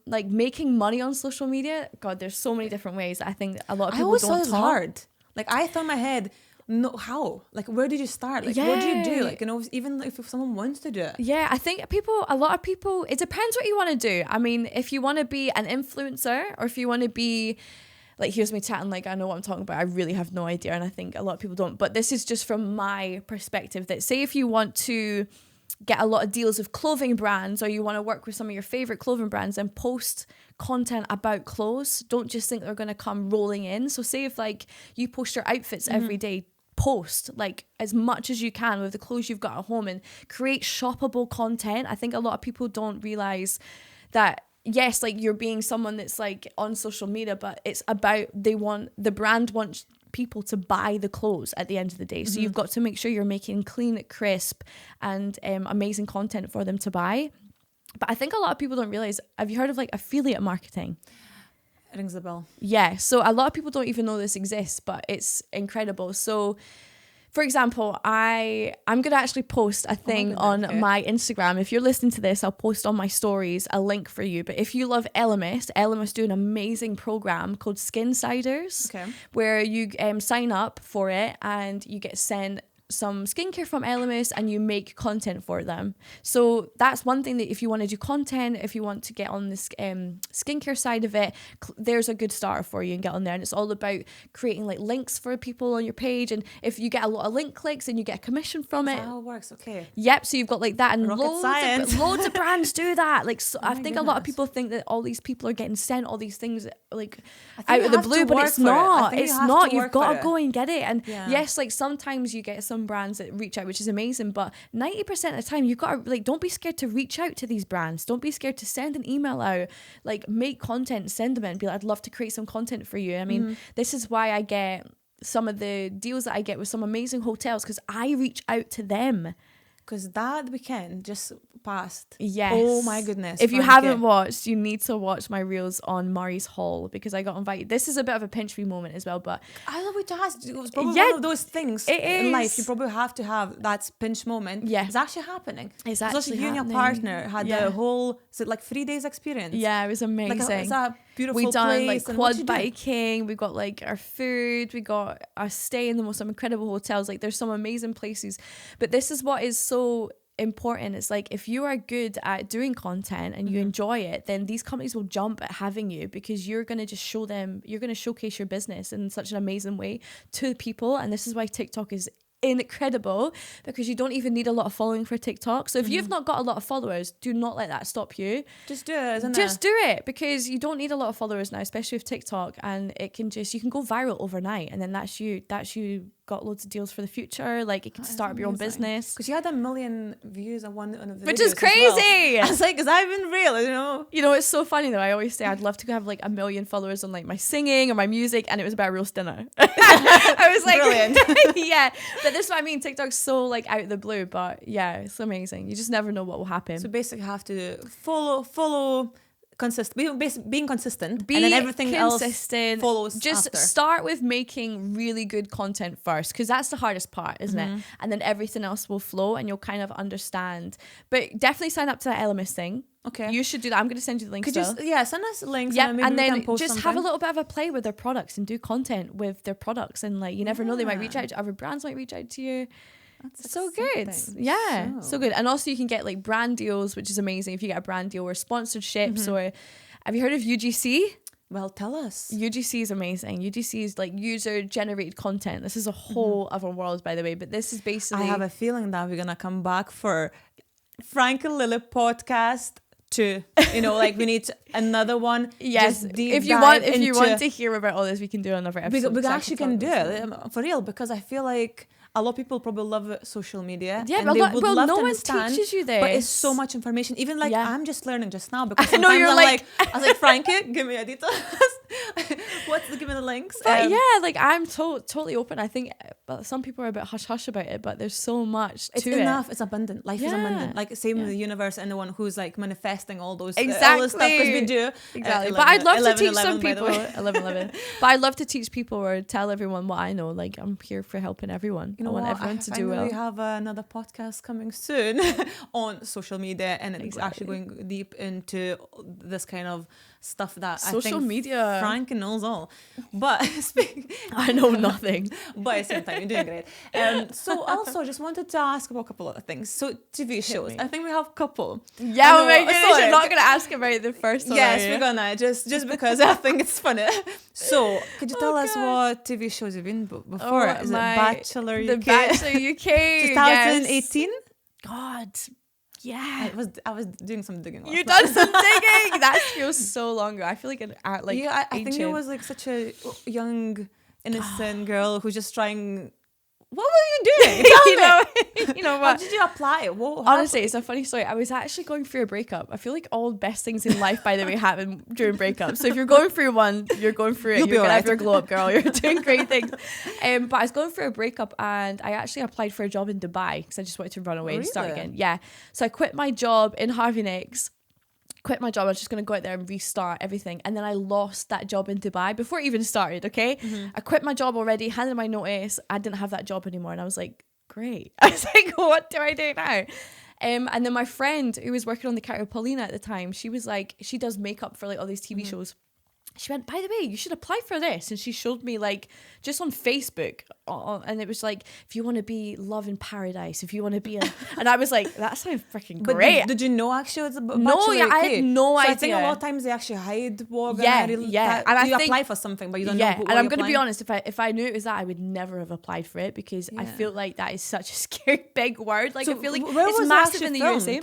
[SPEAKER 2] Like making money on social media, God, there's so many different ways. I think a lot of people don't talk.
[SPEAKER 1] Hard. Like I thought in my head, no, how? Like where did you start? Like what do you do? Like, you know, even if someone wants to do it.
[SPEAKER 2] Yeah, I think a lot of people, it depends what you want to do. I mean, if you want to be an influencer or if you want to be like, here's me chatting like I know what I'm talking about. I really have no idea, and I think a lot of people don't. But this is just from my perspective that say if you want to get a lot of deals with clothing brands or you want to work with some of your favorite clothing brands and post content about clothes, don't just think they're going to come rolling in. So say if like you post your outfits every day, post like as much as you can with the clothes you've got at home and create shoppable content. I think a lot of people don't realize that yes, like you're being someone that's like on social media, but it's about the brand wants people to buy the clothes at the end of the day. So you've got to make sure you're making clean, crisp and amazing content for them to buy. But I think a lot of people don't realize, have you heard of like affiliate marketing?
[SPEAKER 1] It rings a bell.
[SPEAKER 2] Yeah. So a lot of people don't even know this exists, but it's incredible. So for example, I'm going to actually post a thing on my Instagram. If you're listening to this, I'll post on my stories a link for you. But if you love Elemis do an amazing program called Skin Siders, where you sign up for it and you get sent some skincare from Elemis and you make content for them. So that's one thing that if you want to do content, if you want to get on this skincare side of it, there's a good starter for you and get on there. And it's all about creating like links for people on your page. And if you get a lot of link clicks and you get a commission from it.
[SPEAKER 1] That's how it works. Okay.
[SPEAKER 2] Yep. So you've got like that and loads of brands do that. Like, so I think a lot of people think that all these people are getting sent all these things like out of the blue, but it's not. It's not. You've got to go and get it. And yes, like sometimes you get some brands that reach out, which is amazing, but 90% of the time you've got to like, don't be scared to reach out to these brands. Don't be scared to send an email out, like make content, send them in and be like, I'd love to create some content for you. I mean, this is why I get some of the deals that I get with some amazing hotels, because I reach out to them.
[SPEAKER 1] Because that weekend just passed.
[SPEAKER 2] Yes.
[SPEAKER 1] Oh my goodness.
[SPEAKER 2] If you haven't watched, you need to watch my reels on Murray's Hall, because I got invited. This is a bit of a pinch me moment as well, but
[SPEAKER 1] I love it to ask. It was probably one of those things in life. You probably have to have that pinch moment.
[SPEAKER 2] Yeah.
[SPEAKER 1] It's actually happening.
[SPEAKER 2] It's actually
[SPEAKER 1] you and your partner had the whole, is it like 3 days experience?
[SPEAKER 2] Yeah, it was amazing.
[SPEAKER 1] Like it's a beautiful
[SPEAKER 2] we done
[SPEAKER 1] place.
[SPEAKER 2] Like quad biking. We got like our food. We got our stay in the most incredible hotels. Like there's some amazing places. But this is what is so important. It's like if you are good at doing content and you enjoy it, then these companies will jump at having you, because you're going to just show them, you're going to showcase your business in such an amazing way to people. And this is why TikTok is incredible, because you don't even need a lot of following for TikTok. So if you've not got a lot of followers, do not let that stop you.
[SPEAKER 1] Just do it.
[SPEAKER 2] Just do it, because you don't need a lot of followers now, especially with TikTok, and it can just, you can go viral overnight, and then that's you got loads of deals for the future. Like, it can start up your own business.
[SPEAKER 1] Because you had 1 million views on one of the
[SPEAKER 2] videos, which is
[SPEAKER 1] Well.
[SPEAKER 2] crazy.
[SPEAKER 1] I was like, because I've been real, you know.
[SPEAKER 2] You know, it's so funny though. I always say I'd love to have like 1 million followers on like my singing or my music, and it was about roast dinner. I was like, brilliant. Yeah, but this is what I mean. TikTok's so like out of the blue, but yeah, it's amazing. You just never know what will happen.
[SPEAKER 1] So basically, you have to follow. Being consistent, and then everything else follows.
[SPEAKER 2] Just
[SPEAKER 1] after.
[SPEAKER 2] Start with making really good content first, because that's the hardest part, isn't it? And then everything else will flow, and you'll kind of understand. But definitely sign up to that Elemis thing.
[SPEAKER 1] Okay.
[SPEAKER 2] You should do that. I'm going to send you the link.
[SPEAKER 1] Could
[SPEAKER 2] still.
[SPEAKER 1] send us links.
[SPEAKER 2] Yeah,
[SPEAKER 1] And,
[SPEAKER 2] and
[SPEAKER 1] maybe we
[SPEAKER 2] then
[SPEAKER 1] can post
[SPEAKER 2] just
[SPEAKER 1] something.
[SPEAKER 2] have a little bit of a play with their products and do content with their products. And like, you never know, they might reach out to other brands, might reach out to you.
[SPEAKER 1] That's
[SPEAKER 2] so
[SPEAKER 1] exciting.
[SPEAKER 2] good. Yeah, so good. And also you can get like brand deals, which is amazing if you get a brand deal or sponsorships. Or have you heard of UGC?
[SPEAKER 1] Well, tell us.
[SPEAKER 2] UGC is amazing. UGC is like user generated content. This is a whole other world, by the way, but this is basically,
[SPEAKER 1] I have a feeling that we're gonna come back for Frankie Lily podcast too. You know, like we need another one.
[SPEAKER 2] yes,
[SPEAKER 1] Just deep
[SPEAKER 2] if you
[SPEAKER 1] dive
[SPEAKER 2] want to hear about all this, we can do another episode.
[SPEAKER 1] we
[SPEAKER 2] so I
[SPEAKER 1] actually
[SPEAKER 2] talk
[SPEAKER 1] can do
[SPEAKER 2] about
[SPEAKER 1] it for real, because I feel like a lot of people probably love social media.
[SPEAKER 2] Yeah,
[SPEAKER 1] and
[SPEAKER 2] but
[SPEAKER 1] they would love
[SPEAKER 2] no
[SPEAKER 1] to
[SPEAKER 2] one
[SPEAKER 1] understand,
[SPEAKER 2] teaches you
[SPEAKER 1] but it's
[SPEAKER 2] this.
[SPEAKER 1] so much information. Even like I'm just learning just now, because
[SPEAKER 2] I know,
[SPEAKER 1] sometimes
[SPEAKER 2] you're
[SPEAKER 1] I'm
[SPEAKER 2] like-
[SPEAKER 1] I was like, Frankie, give me a details. Give me the links.
[SPEAKER 2] But like I'm totally open. I think some people are a bit hush hush about it, but there's so much
[SPEAKER 1] it's
[SPEAKER 2] to
[SPEAKER 1] enough.
[SPEAKER 2] it.
[SPEAKER 1] It's abundant. Life is abundant. Like same with the universe and the one who's like manifesting all those all this stuff, because we do
[SPEAKER 2] exactly. But I'd love to teach some people 11. But I'd love to teach people or tell everyone what I know. Like I'm here for helping everyone.
[SPEAKER 1] You know,
[SPEAKER 2] I want
[SPEAKER 1] what?
[SPEAKER 2] everyone to do well.
[SPEAKER 1] We have another podcast coming soon on social media, and it's actually going deep into this kind of stuff that
[SPEAKER 2] Social
[SPEAKER 1] I think
[SPEAKER 2] media.
[SPEAKER 1] Frank knows all, but
[SPEAKER 2] I know nothing.
[SPEAKER 1] but at the same time you're doing great. So also just wanted to ask about a couple of things. So TV shows, I think we have a couple.
[SPEAKER 2] Yeah, oh my goodness, you're not gonna ask about the first one.
[SPEAKER 1] Yes, we're gonna just because I think it's funny. So could you tell us what TV shows you've been before? Is it Bachelor UK?
[SPEAKER 2] The Bachelor UK.
[SPEAKER 1] 2018.
[SPEAKER 2] God. Yeah.
[SPEAKER 1] I was doing some digging.
[SPEAKER 2] You done some digging. That feels so long ago. I feel like
[SPEAKER 1] I think it was like such a young, innocent girl who's just trying. What were you doing?
[SPEAKER 2] You know what?
[SPEAKER 1] How did you apply?
[SPEAKER 2] Honestly, it's a funny story. I was actually going through a breakup. I feel like all the best things in life, by the way, happen during breakups. So if you're going through one, you're going through it. You're gonna have your glow up, girl. You're doing great things. But I was going through a breakup, and I actually applied for a job in Dubai because I just wanted to run away and start again. Yeah. So I quit my job in Harvey Nicks. I was just going to go out there and restart everything, and then I lost that job in Dubai before it even started. Okay, I quit my job already, handed my notice. I didn't have that job anymore, and I was like, great. I was like, what do I do now? And then my friend who was working on the character Paulina at the time, she was like, she does makeup for like all these TV shows. She went, by the way, you should apply for this. And she showed me like just on Facebook. And it was like, if you want to be love in paradise, if you want to be and I was like, that sounds freaking great.
[SPEAKER 1] But did you know actually it's a
[SPEAKER 2] No, yeah, I had no idea.
[SPEAKER 1] I think a lot of times they actually hide what
[SPEAKER 2] yeah. And
[SPEAKER 1] you apply for something, but you don't know who
[SPEAKER 2] and I'm going to be honest, if I knew it was that, I would never have applied for it, because I feel like that is such a scary big word. Like,
[SPEAKER 1] so
[SPEAKER 2] I feel like
[SPEAKER 1] it's
[SPEAKER 2] massive in the
[SPEAKER 1] filmed?
[SPEAKER 2] USA.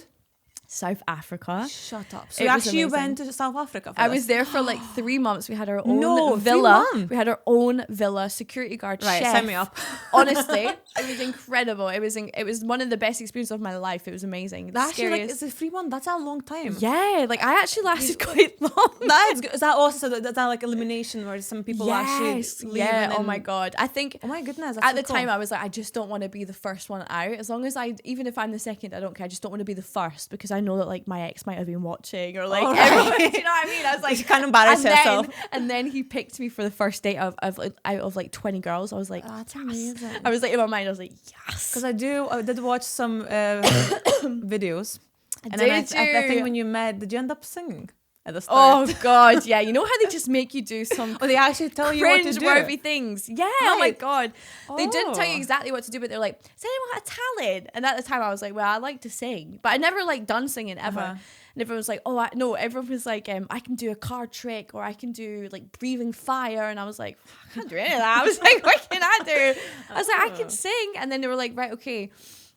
[SPEAKER 2] South Africa.
[SPEAKER 1] Shut up. So you actually went to South Africa for
[SPEAKER 2] I was there for like 3 months. We had our own
[SPEAKER 1] villa.
[SPEAKER 2] 3 months? We had our own villa, security guard, chef.
[SPEAKER 1] Sign me up.
[SPEAKER 2] Honestly, it was incredible. It was one of the best experiences of my life. It was amazing.
[SPEAKER 1] Actually, like, it's a 3 months. That's a long time.
[SPEAKER 2] Yeah, like I actually lasted quite long.
[SPEAKER 1] That's good. Is that also that like elimination where some people actually leave?
[SPEAKER 2] Yeah. Oh my god. I think.
[SPEAKER 1] Oh my goodness.
[SPEAKER 2] At the time, I was like, I just don't want to be the first one out. As long as even if I'm the second, I don't care. I just don't want to be the first, because I know that like my ex might have been watching, or like everyone, do you know what I mean? I was like,
[SPEAKER 1] you can't embarrass yourself.
[SPEAKER 2] And then he picked me for the first date out of like 20 girls. I was like,
[SPEAKER 1] that's amazing.
[SPEAKER 2] I was like, in my mind, I was like, yes,
[SPEAKER 1] because I did watch some videos. And then I think when you met, did you end up singing at the start?
[SPEAKER 2] Oh god, yeah. You know how they just make you do some
[SPEAKER 1] they actually tell you what to do?
[SPEAKER 2] cringe-worthy things. Yeah, oh my god. They didn't tell you
[SPEAKER 1] Oh.
[SPEAKER 2] exactly what to do, but they're like, does anyone have talent? And at the time I was like, well, I like to sing, but I never like done singing ever. And everyone was like, no, everyone was like, I can do a card trick, or I can do like breathing fire. And I was like, I can't do any of that. I was like, what can I do? I was like, I can sing. And then they were like, right, okay.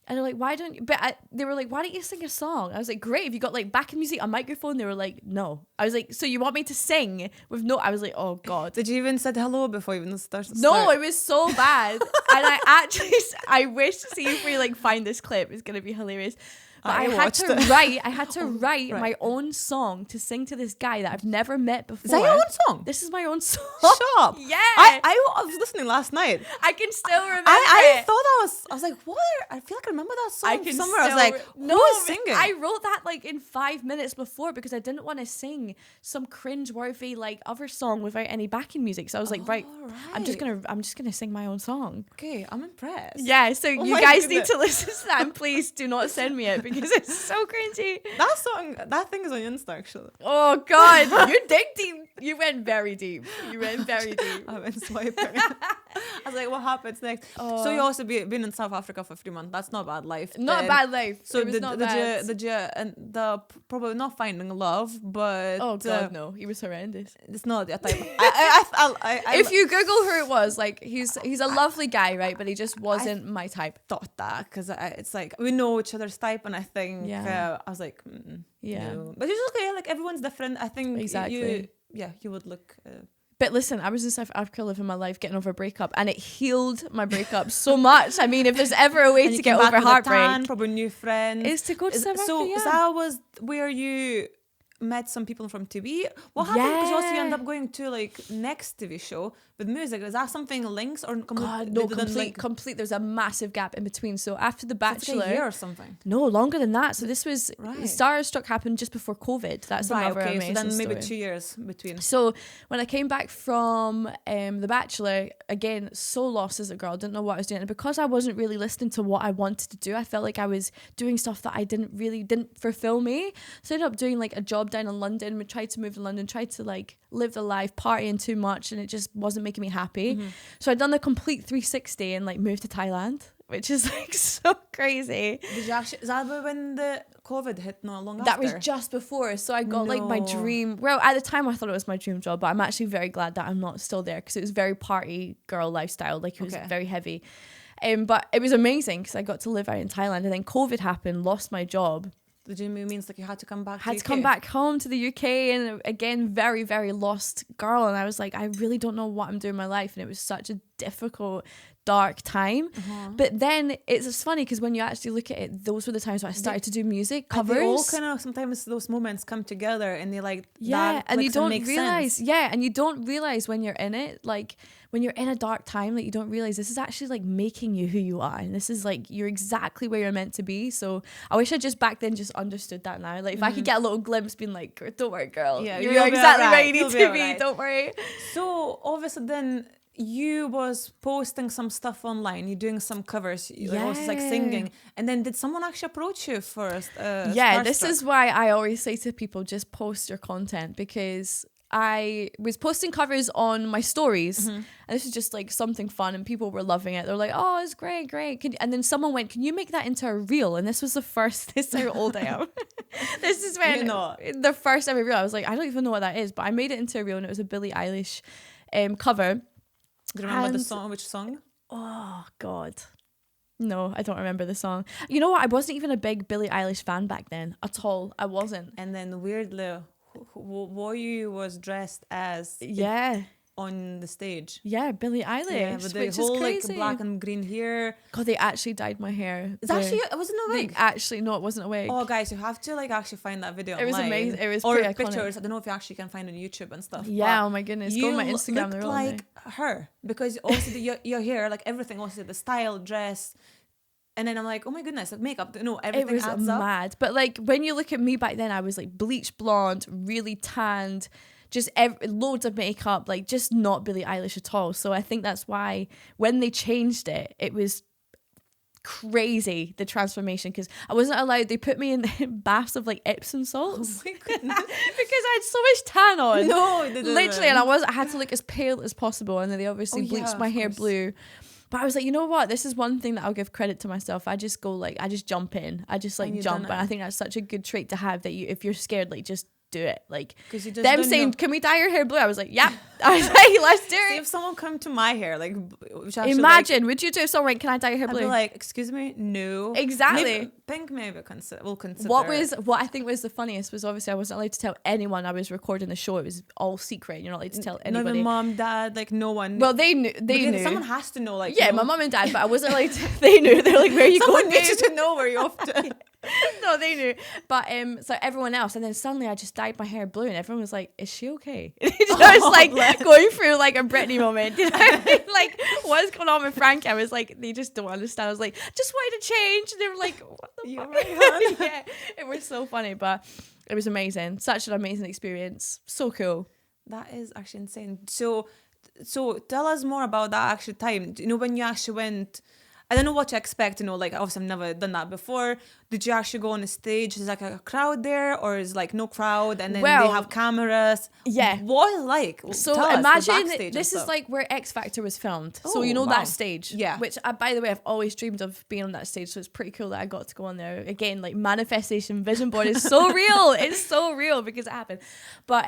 [SPEAKER 2] And they're like, why don't you? They were like, why don't you sing a song? I was like, great. Have you got like backing music, a microphone? They were like, no. I was like, so you want me to sing with no? I was like, oh god.
[SPEAKER 1] Did you even said hello before you even started?
[SPEAKER 2] No, it was so bad. And I wish to see if we like find this clip. It's gonna be hilarious. But I had to write my own song to sing to this guy that I've never met before.
[SPEAKER 1] Is that your own song?
[SPEAKER 2] This is my own song.
[SPEAKER 1] Shut up.
[SPEAKER 2] Yeah.
[SPEAKER 1] I was listening last night.
[SPEAKER 2] I can still remember
[SPEAKER 1] I
[SPEAKER 2] it.
[SPEAKER 1] thought I was like, what? I feel like I remember that song somewhere. I was like, who is singing?
[SPEAKER 2] I wrote that like in 5 minutes before, because I didn't want to sing some cringe-worthy like other song without any backing music. So I was like, right. I'm just gonna sing my own song.
[SPEAKER 1] Okay, I'm impressed.
[SPEAKER 2] Yeah, so you guys need to listen to that, and please do not send me it, because because it's so cringy.
[SPEAKER 1] That thing is on Insta actually.
[SPEAKER 2] Oh God, you dig deep. You went very deep.
[SPEAKER 1] I've been swiping. I was like, what happens next? So you also been in South Africa for 3 months. That's not a bad life.
[SPEAKER 2] Not a bad life.
[SPEAKER 1] So
[SPEAKER 2] it was not bad.
[SPEAKER 1] did you and the probably not finding love, but
[SPEAKER 2] Oh God, no, he was horrendous.
[SPEAKER 1] it's not a type.
[SPEAKER 2] If you Google who it was, like he's a lovely guy, right? But he just wasn't my type.
[SPEAKER 1] thought that because it's like we know each other's type, and I think I was like, no. But it's okay. Like everyone's different. I think
[SPEAKER 2] Exactly.
[SPEAKER 1] you would look.
[SPEAKER 2] But listen, I was in South Africa living my life, getting over a breakup, and it healed my breakup so much. I mean, if there's ever a way to get over heartbreak,
[SPEAKER 1] probably new friends,
[SPEAKER 2] is to go to South Africa.
[SPEAKER 1] So that was where you met some people from TV. What happened? Because also you end up going to like next TV show with music. Is that something links or
[SPEAKER 2] God, no, complete. There's a massive gap in between. So after The Bachelor,
[SPEAKER 1] like a year or something.
[SPEAKER 2] No, longer than that. So this was Starstruck happened just before COVID. That's another amazing
[SPEAKER 1] so then
[SPEAKER 2] story.
[SPEAKER 1] maybe 2 years between.
[SPEAKER 2] So when I came back from The Bachelor, again, so lost as a girl, didn't know what I was doing. And because I wasn't really listening to what I wanted to do, I felt like I was doing stuff that I didn't fulfill me. So I ended up doing like a job down in London. We tried to move to London, tried to like live the life, partying too much, and it just wasn't making me happy. So I'd done the complete 360 and like moved to Thailand, which is like so crazy.
[SPEAKER 1] Did you actually, is that when the COVID hit not long
[SPEAKER 2] That
[SPEAKER 1] after?
[SPEAKER 2] was just before. So I got like my dream. Well, at the time I thought it was my dream job, but I'm actually very glad that I'm not still there because it was very party girl lifestyle. Like it was very heavy. But it was amazing because I got to live out in Thailand, and then COVID happened, lost my job.
[SPEAKER 1] Did you means like you had to come back?
[SPEAKER 2] Had to come back home to the UK, and again, very, very lost girl. And I was like, I really don't know what I'm doing in my life. And it was such a difficult, dark time. But then it's funny because when you actually look at it, those were the times when I started to do music covers.
[SPEAKER 1] They all kind of sometimes those moments come together, and they like
[SPEAKER 2] and you don't realize
[SPEAKER 1] sense.
[SPEAKER 2] and you don't realize when you're in it, like when you're in a dark time, that you don't realize this is actually like making you who you are, and this is like you're exactly where you're meant to be. So I wish I just back then just understood that now. Like if I could get a little glimpse, being like, don't worry, girl, you're exactly where you need to be. Don't worry.
[SPEAKER 1] So obviously then you was posting some stuff online, you're doing some covers, you're also like singing, and then did someone actually approach you first?
[SPEAKER 2] This is why I always say to people, just post your content, because I was posting covers on my stories, and this is just like something fun, and people were loving it. They're like, oh, it's great. And then someone went, can you make that into a reel? And this was the first, this is how old I am. This is when the first ever reel, I was like, I don't even know what that is, but I made it into a reel, and it was a Billie Eilish cover.
[SPEAKER 1] Do you remember the song? Which song?
[SPEAKER 2] Oh God, no, I don't remember the song. You know what? I wasn't even a big Billie Eilish fan back then at all. I wasn't.
[SPEAKER 1] And then weirdly, Woyu was dressed as on the stage.
[SPEAKER 2] Yeah, Billie Eilish,
[SPEAKER 1] with the
[SPEAKER 2] which
[SPEAKER 1] whole
[SPEAKER 2] is crazy.
[SPEAKER 1] like black and green hair.
[SPEAKER 2] God, they actually dyed my hair.
[SPEAKER 1] It's actually, it wasn't a wig.
[SPEAKER 2] No, it wasn't a wig.
[SPEAKER 1] Oh, guys, you have to like actually find that video.
[SPEAKER 2] It was
[SPEAKER 1] online.
[SPEAKER 2] amazing. It was
[SPEAKER 1] or
[SPEAKER 2] pretty
[SPEAKER 1] pictures.
[SPEAKER 2] iconic.
[SPEAKER 1] I don't know if you actually can find on YouTube and stuff.
[SPEAKER 2] Yeah, oh my goodness, go on my Instagram.
[SPEAKER 1] You looked like her because also your hair, like everything, also the style, dress. And then I'm like, oh my goodness, like makeup. No, everything adds up.
[SPEAKER 2] It was mad. But like when you look at me back then, I was like bleach blonde, really tanned, just loads of makeup, like just not Billie Eilish at all. So I think that's why when they changed it, it was crazy, the transformation, because I wasn't allowed. They put me in baths of like Epsom salts.
[SPEAKER 1] Oh my goodness.
[SPEAKER 2] Because I had so much tan on.
[SPEAKER 1] No,
[SPEAKER 2] literally, and I had to look as pale as possible, and then they obviously bleached my hair blue. But I was like, you know what? This is one thing that I'll give credit to myself. I just jump in. I just like jump. And I think that's such a good trait to have, that if you're scared, like just do it. Like them saying, can we dye your hair blue? I was like, yeah. I was like, let's do it.
[SPEAKER 1] See, if someone come to my hair, like
[SPEAKER 2] imagine, would you do if someone went, can I dye your hair blue?
[SPEAKER 1] I'd be like, excuse me, no.
[SPEAKER 2] Exactly.
[SPEAKER 1] Maybe, pink, maybe we'll consider.
[SPEAKER 2] What I think was the funniest was obviously I wasn't allowed to tell anyone I was recording the show. It was all secret. You're not allowed to tell anybody.
[SPEAKER 1] No, mom, dad, like no one.
[SPEAKER 2] Well, they knew.
[SPEAKER 1] Someone has to know, like.
[SPEAKER 2] Yeah, my mom and dad, but I wasn't allowed to. They knew. They're like, where are you going?
[SPEAKER 1] Someone needs to know where you're off to.
[SPEAKER 2] No, they knew. But so everyone else, and then suddenly I just dyed my hair blue, and everyone was like, is she okay? I was like going through like a Britney moment. You know what I mean? Like, what's going on with Frankie? I was like, they just don't understand. I was like, just wanted to change. And they were like, what the fuck? Right, yeah, it was so funny, but it was amazing. Such an amazing experience. So cool.
[SPEAKER 1] That is actually insane. So tell us more about that actual time. You know, when you actually went I don't know what to expect, like obviously I've never done that before. Did you actually go on a stage? Is like a crowd there, or is like no crowd and then they have cameras?
[SPEAKER 2] Yeah.
[SPEAKER 1] What is it like?
[SPEAKER 2] So
[SPEAKER 1] Tell us,
[SPEAKER 2] imagine this is like where X Factor was filmed. So that stage.
[SPEAKER 1] Yeah.
[SPEAKER 2] Which by the way, I've always dreamed of being on that stage. So it's pretty cool that I got to go on there. Again, like manifestation vision board is so real. It's so real because it happened. But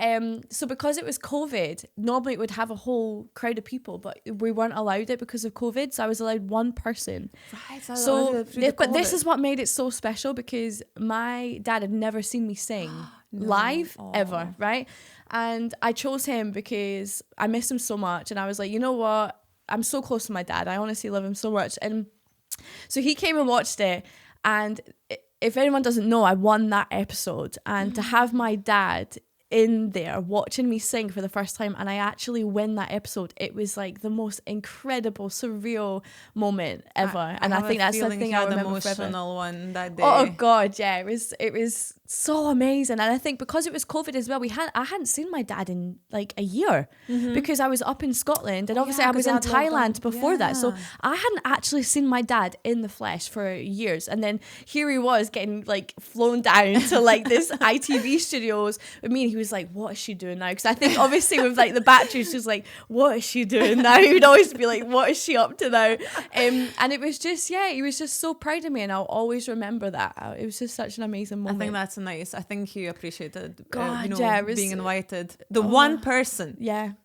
[SPEAKER 2] so because it was COVID, normally it would have a whole crowd of people, but we weren't allowed it because of COVID. So I was allowed one person.
[SPEAKER 1] Right.
[SPEAKER 2] But this is what made it so special because my dad had never seen me sing live ever, right? And I chose him because I miss him so much. And I was like, you know what? I'm so close to my dad. I honestly love him so much. And so he came and watched it. And if anyone doesn't know, I won that episode. And to have my dad in there watching me sing for the first time and I actually win that episode, it was like the most incredible surreal moment ever. I think that's the thing I remember forever.
[SPEAKER 1] Emotional one that day.
[SPEAKER 2] Oh god, yeah, it was so amazing. And I think because it was COVID as well, I hadn't seen my dad in like a year because I was up in Scotland and obviously I was in Thailand before that, so I hadn't actually seen my dad in the flesh for years. And then here he was getting like flown down to like this ITV studios with me, and he was like, what is she doing now? Because I think obviously with like the batteries, just like, what is she doing now? He would always be like, what is she up to now? And it was just, he was just so proud of me, and I'll always remember that. It was just such an amazing moment.
[SPEAKER 1] I think that's nice. I think he appreciated
[SPEAKER 2] being
[SPEAKER 1] invited. The one person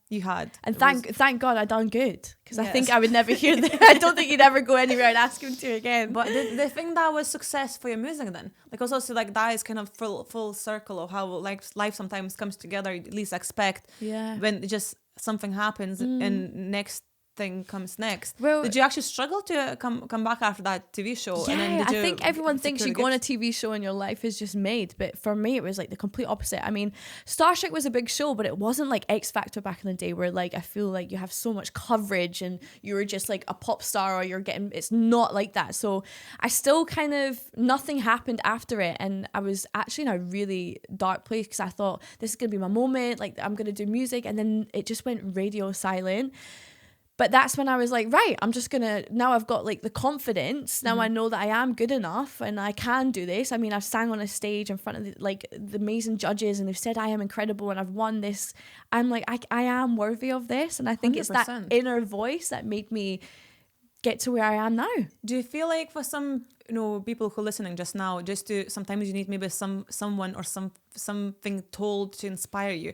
[SPEAKER 1] you had.
[SPEAKER 2] And thank God I done good, because I think I would never hear that. I don't think you'd ever go anywhere and ask him to again.
[SPEAKER 1] But the thing that was success for your music then, like also like that is kind of full circle of how like life sometimes comes together. You at least expect when just something happens and next thing comes next. Well, did you actually struggle to come back after that TV show?
[SPEAKER 2] Yeah,
[SPEAKER 1] and then
[SPEAKER 2] I think everyone thinks you go on a TV show and your life is just made, but for me it was like the complete opposite. I mean, Starstruck was a big show, but it wasn't like X Factor back in the day where like I feel like you have so much coverage and you're just like a pop star or you're getting, it's not like that. So I still kind of, nothing happened after it, and I was actually in a really dark place because I thought this is gonna be my moment, like I'm gonna do music, and then it just went radio silent. But that's when I was like, right, I'm just gonna, now I've got like the confidence. Now I know that I am good enough and I can do this. I mean, I've sang on a stage in front of the amazing judges, and they've said I am incredible and I've won this. I'm like, I am worthy of this. And I think 100%. It's that inner voice that made me get to where I am now.
[SPEAKER 1] Do you feel like for some, people who are listening just now, just to, sometimes you need maybe someone or something told to inspire you?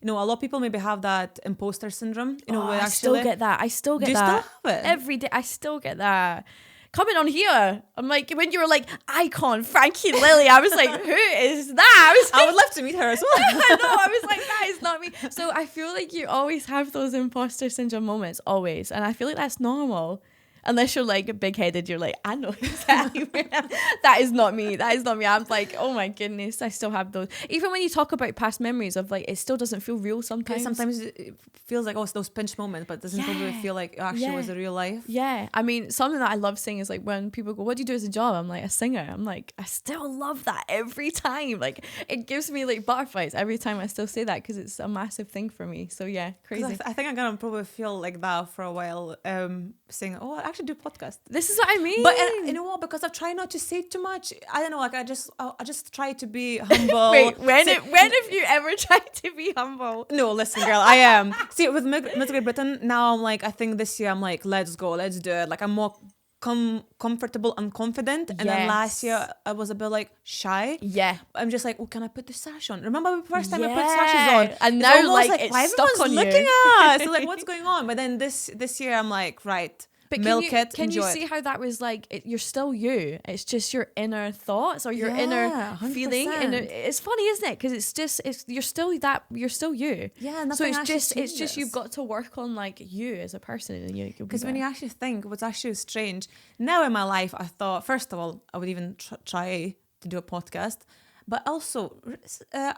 [SPEAKER 1] A lot of people maybe have that imposter syndrome.
[SPEAKER 2] I still get that. Do you still have it? Every day, I still get that. Coming on here, I'm like, when you were like, icon, Frankie Lily, I was like, who is that?
[SPEAKER 1] I would love to meet her as well.
[SPEAKER 2] I know, I was like, that is not me. So I feel like you always have those imposter syndrome moments, always. And I feel like that's normal. Unless you're like big-headed, you're like, I know exactly where that is not me. That is not me. I'm like, oh my goodness, I still have those. Even when you talk about past memories of like, it still doesn't feel real sometimes.
[SPEAKER 1] Sometimes it feels like, it's those pinch moments, but it doesn't probably feel like it actually was a real life.
[SPEAKER 2] Yeah. I mean, something that I love saying is like when people go, what do you do as a job? I'm like, a singer. I'm like, I still love that every time. Like, it gives me like butterflies every time I still say that because it's a massive thing for me. So yeah, crazy.
[SPEAKER 1] I think I'm going to probably feel like that for a while, saying, I actually do podcast.
[SPEAKER 2] This is what I mean.
[SPEAKER 1] But you know what? Because I've tried not to say too much. I don't know. Like I just try to be humble.
[SPEAKER 2] Wait, when have you ever tried to be humble?
[SPEAKER 1] No, listen, girl. I am. See, with Miss Great Britain, now I'm like, I think this year I'm like, let's go, let's do it. Like I'm more comfortable and confident. And then last year I was a bit like shy.
[SPEAKER 2] Yeah.
[SPEAKER 1] I'm just like, can I put the sash on? Remember the first time I put sashes on?
[SPEAKER 2] And now like it's stuck on you.
[SPEAKER 1] Looking at us. So like, what's going on? But then this year I'm like, right.
[SPEAKER 2] But can you see how that was like, you're still you. It's just your inner thoughts or your inner 100%. Feeling. It's funny, isn't it? Because you're still you.
[SPEAKER 1] Yeah.
[SPEAKER 2] So it's just you've got to work on like you as a person, and
[SPEAKER 1] because when you actually think what's actually strange now in my life, I thought first of all I would even try to do a podcast. But also,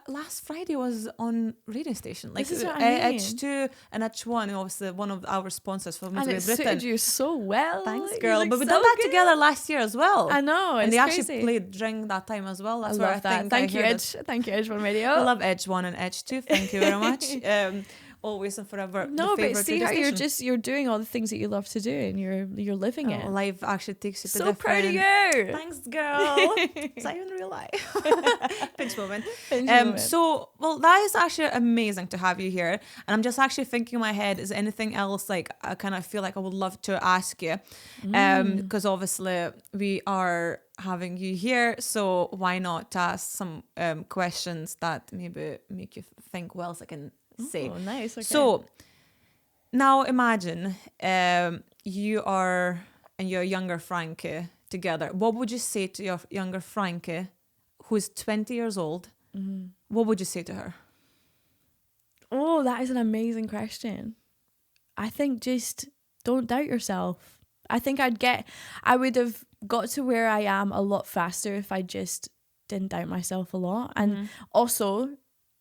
[SPEAKER 1] last Friday was on radio station. Like H2 and H1, obviously one of our sponsors for Miss Great Britain.
[SPEAKER 2] And it suited you so well.
[SPEAKER 1] Thanks, girl. But we done that together last year as well.
[SPEAKER 2] I know,
[SPEAKER 1] and they actually played during that time as well. That's where I think
[SPEAKER 2] Thank you, Edge. Thank you, Edge1 Radio.
[SPEAKER 1] I love H1 and H2. Thank you very much. always and forever.
[SPEAKER 2] No,
[SPEAKER 1] the
[SPEAKER 2] but
[SPEAKER 1] favorite
[SPEAKER 2] see how
[SPEAKER 1] radio
[SPEAKER 2] you're
[SPEAKER 1] station.
[SPEAKER 2] you're doing all the things that you love to do, and you're living it.
[SPEAKER 1] Life actually takes you to
[SPEAKER 2] So
[SPEAKER 1] different...
[SPEAKER 2] proud of you.
[SPEAKER 1] Thanks, girl. Is that even real life? Pinch moment.
[SPEAKER 2] Pinch moment.
[SPEAKER 1] So, well, that is actually amazing to have you here. And I'm just actually thinking in my head, is there anything else like I kind of feel like I would love to ask you? Because obviously we are having you here, so why not ask some questions that maybe make you think what else I can say.
[SPEAKER 2] Oh, nice. Okay.
[SPEAKER 1] So now imagine you are and your younger Frankie together. What would you say to your younger Frankie, who's 20 years old? What would you say to her?
[SPEAKER 2] Oh, that is an amazing question. I think just don't doubt yourself. I think I would have got to where I am a lot faster if I just didn't doubt myself a lot. And also,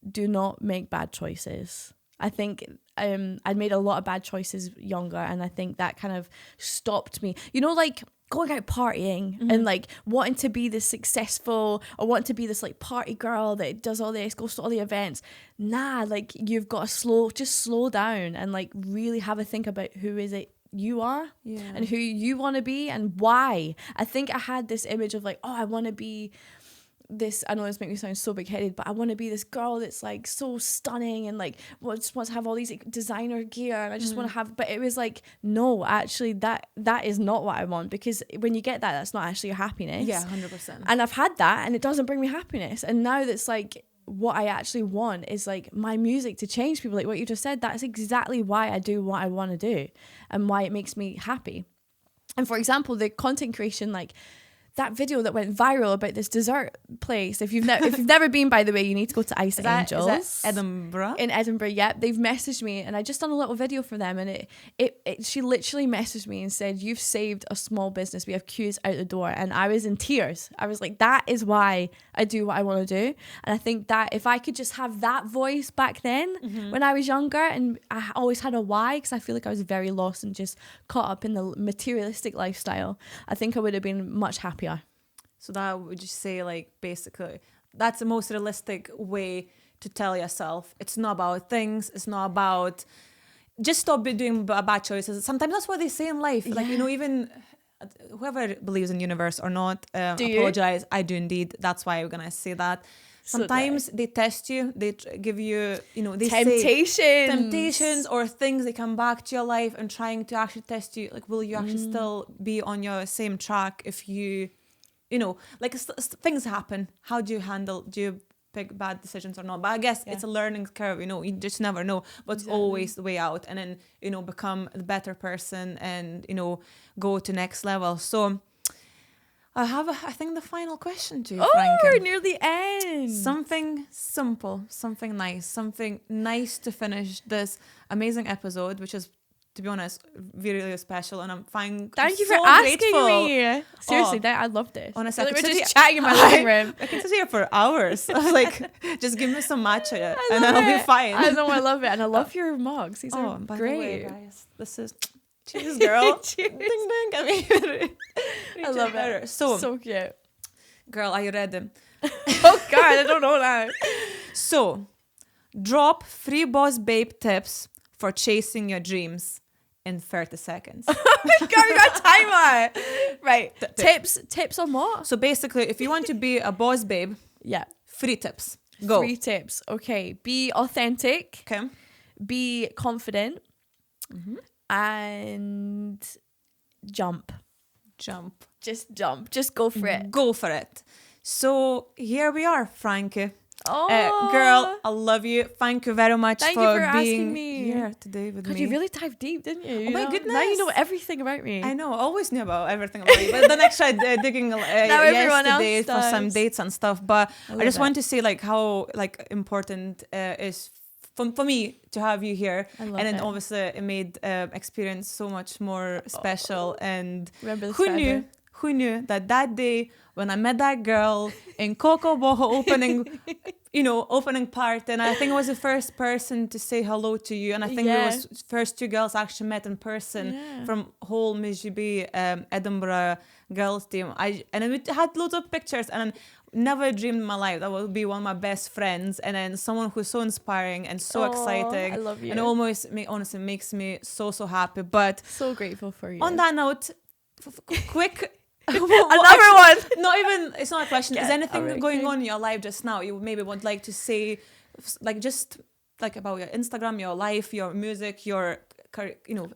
[SPEAKER 2] do not make bad choices. I think I'd made a lot of bad choices younger, and I think that kind of stopped me. You know, like going out partying and like wanting to be this successful or wanting to be this like party girl that does all this, goes to all the events. Nah, like you've got to slow down and like really have a think about who is it you are and who you want to be and why. I think I had this image of like, oh, I want to be this, I know this makes me sound so big-headed, but I want to be this girl that's like so stunning and like just wants to have all these like, designer gear, and I just want to have, but it was like, no, actually that is not what I want, because when you get that, that's not actually your happiness.
[SPEAKER 1] 100%.
[SPEAKER 2] And I've had that and it doesn't bring me happiness, and now that's like what I actually want is like my music to change people, like what you just said. That's exactly why I do what I want to do and why it makes me happy. And for example, the content creation, like that video that went viral about this dessert place. If you've never been, by the way, you need to go to Ice Angels.
[SPEAKER 1] Is that Edinburgh?
[SPEAKER 2] In Edinburgh, yep. They've messaged me, and I just done a little video for them, and she literally messaged me and said, "You've saved a small business. We have queues out the door." And I was in tears. I was like, that is why I do what I want to do. And I think that if I could just have that voice back then when I was younger, and I always had a why, because I feel like I was very lost and just caught up in the materialistic lifestyle, I think I would have been much happier.
[SPEAKER 1] So that would you say, like, basically, that's the most realistic way to tell yourself it's not about things, it's not about, just stop doing bad choices. Sometimes that's what they say in life. Like, you know, even whoever believes in universe or not, apologize. I do indeed. That's why I'm going to say that. Sometimes they test you, they give you, you know, they say temptations or things that come back to your life and trying to actually test you. Like, will you actually still be on your same track if you know, like things happen. How do you pick bad decisions or not? But I guess it's a learning curve, you know, you just never know what's always the way out, and then, you know, become a better person and, you know, go to next level. So I have, I think, the final question to you, Frankie.
[SPEAKER 2] We're near the end.
[SPEAKER 1] Something simple, something nice to finish this amazing episode, which is, to be honest, really, really special, and I'm fine.
[SPEAKER 2] Thank you
[SPEAKER 1] so
[SPEAKER 2] for asking
[SPEAKER 1] grateful.
[SPEAKER 2] Me. Seriously, I love this.
[SPEAKER 1] Honestly,
[SPEAKER 2] we're just chatting in my living room.
[SPEAKER 1] I can sit here for hours. I was like, just give me some matcha and I'll be fine.
[SPEAKER 2] I know, I love it, and I love your mugs. These are
[SPEAKER 1] by
[SPEAKER 2] great.
[SPEAKER 1] The way, guys, this is cheers, girl.
[SPEAKER 2] Cheers.
[SPEAKER 1] Ding ding. I mean,
[SPEAKER 2] I love it.
[SPEAKER 1] So
[SPEAKER 2] cute.
[SPEAKER 1] Girl, are you ready?
[SPEAKER 2] Oh God, I don't know now.
[SPEAKER 1] So, drop 3 boss babe tips for chasing your dreams in 30 seconds.
[SPEAKER 2] Oh my God, we got a timer. Right. Tips on what?
[SPEAKER 1] So basically, if you want to be a boss babe, 3 tips. Go.
[SPEAKER 2] 3 tips. Okay. Be authentic.
[SPEAKER 1] Okay.
[SPEAKER 2] Be confident. And jump. Just jump. Just go for it.
[SPEAKER 1] Go for it. So here we are, Frankie.
[SPEAKER 2] Oh,
[SPEAKER 1] girl, I love you. Thank you very much for being here today with me.
[SPEAKER 2] You really dived deep, didn't you?
[SPEAKER 1] Oh my goodness.
[SPEAKER 2] Now you know everything about me.
[SPEAKER 1] I know. I always knew about everything about you. But then I tried digging yesterday for some dates and stuff. But I just want to say like how like important is for me to have you here. And then obviously it made experience so much more special. And who knew that day when I met that girl in Coco Boho opening party, and I think I was the first person to say hello to you, and I think it was first 2 girls actually met in person from whole MGB Edinburgh girls team. And we had loads of pictures, and never dreamed in my life that would be one of my best friends, and then someone who's so inspiring and so exciting.
[SPEAKER 2] I love you.
[SPEAKER 1] And honestly makes me so happy. But
[SPEAKER 2] so grateful for you.
[SPEAKER 1] on that note, quick.
[SPEAKER 2] Another one.
[SPEAKER 1] It's not a question. Is anything going on in your life just now you maybe would like to say, like just like about your Instagram, your life, your music, your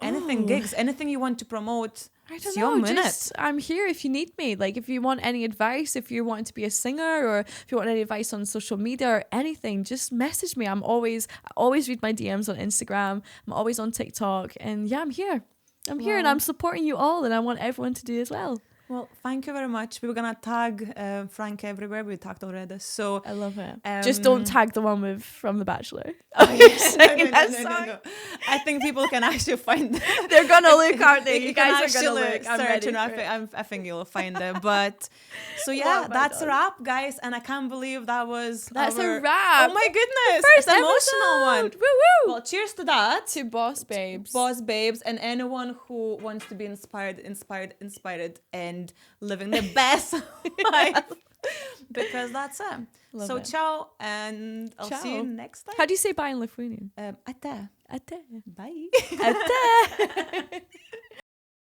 [SPEAKER 1] anything, gigs, anything you want to promote?
[SPEAKER 2] I don't know. I'm here if you need me. Like if you want any advice, if you want to be a singer, or if you want any advice on social media or anything, just message me. I always read my DMs on Instagram. I'm always on TikTok, and yeah, I'm here. I'm here, and I'm supporting you all, and I want everyone to do as well.
[SPEAKER 1] Well, thank you very much. We were gonna tag Frank everywhere. We tagged already, so
[SPEAKER 2] I love it. Just don't tag the one from The Bachelor.
[SPEAKER 1] Oh, yes. No. I think people can actually find it.
[SPEAKER 2] They're gonna look, aren't they?
[SPEAKER 1] You
[SPEAKER 2] guys are gonna
[SPEAKER 1] look. Search, and I think you'll find it. But so yeah, that's a wrap, guys. And I can't believe that's
[SPEAKER 2] a wrap.
[SPEAKER 1] Oh my goodness,
[SPEAKER 2] first
[SPEAKER 1] emotional one.
[SPEAKER 2] Woo!
[SPEAKER 1] Well, cheers to that.
[SPEAKER 2] To Boss Babes,
[SPEAKER 1] and anyone who wants to be inspired, and living the best life, because that's it. So ciao, and I'll see you next time.
[SPEAKER 2] How do you say bye in Lithuanian?
[SPEAKER 1] Ate.
[SPEAKER 2] Ate.
[SPEAKER 1] Bye.
[SPEAKER 2] Ate.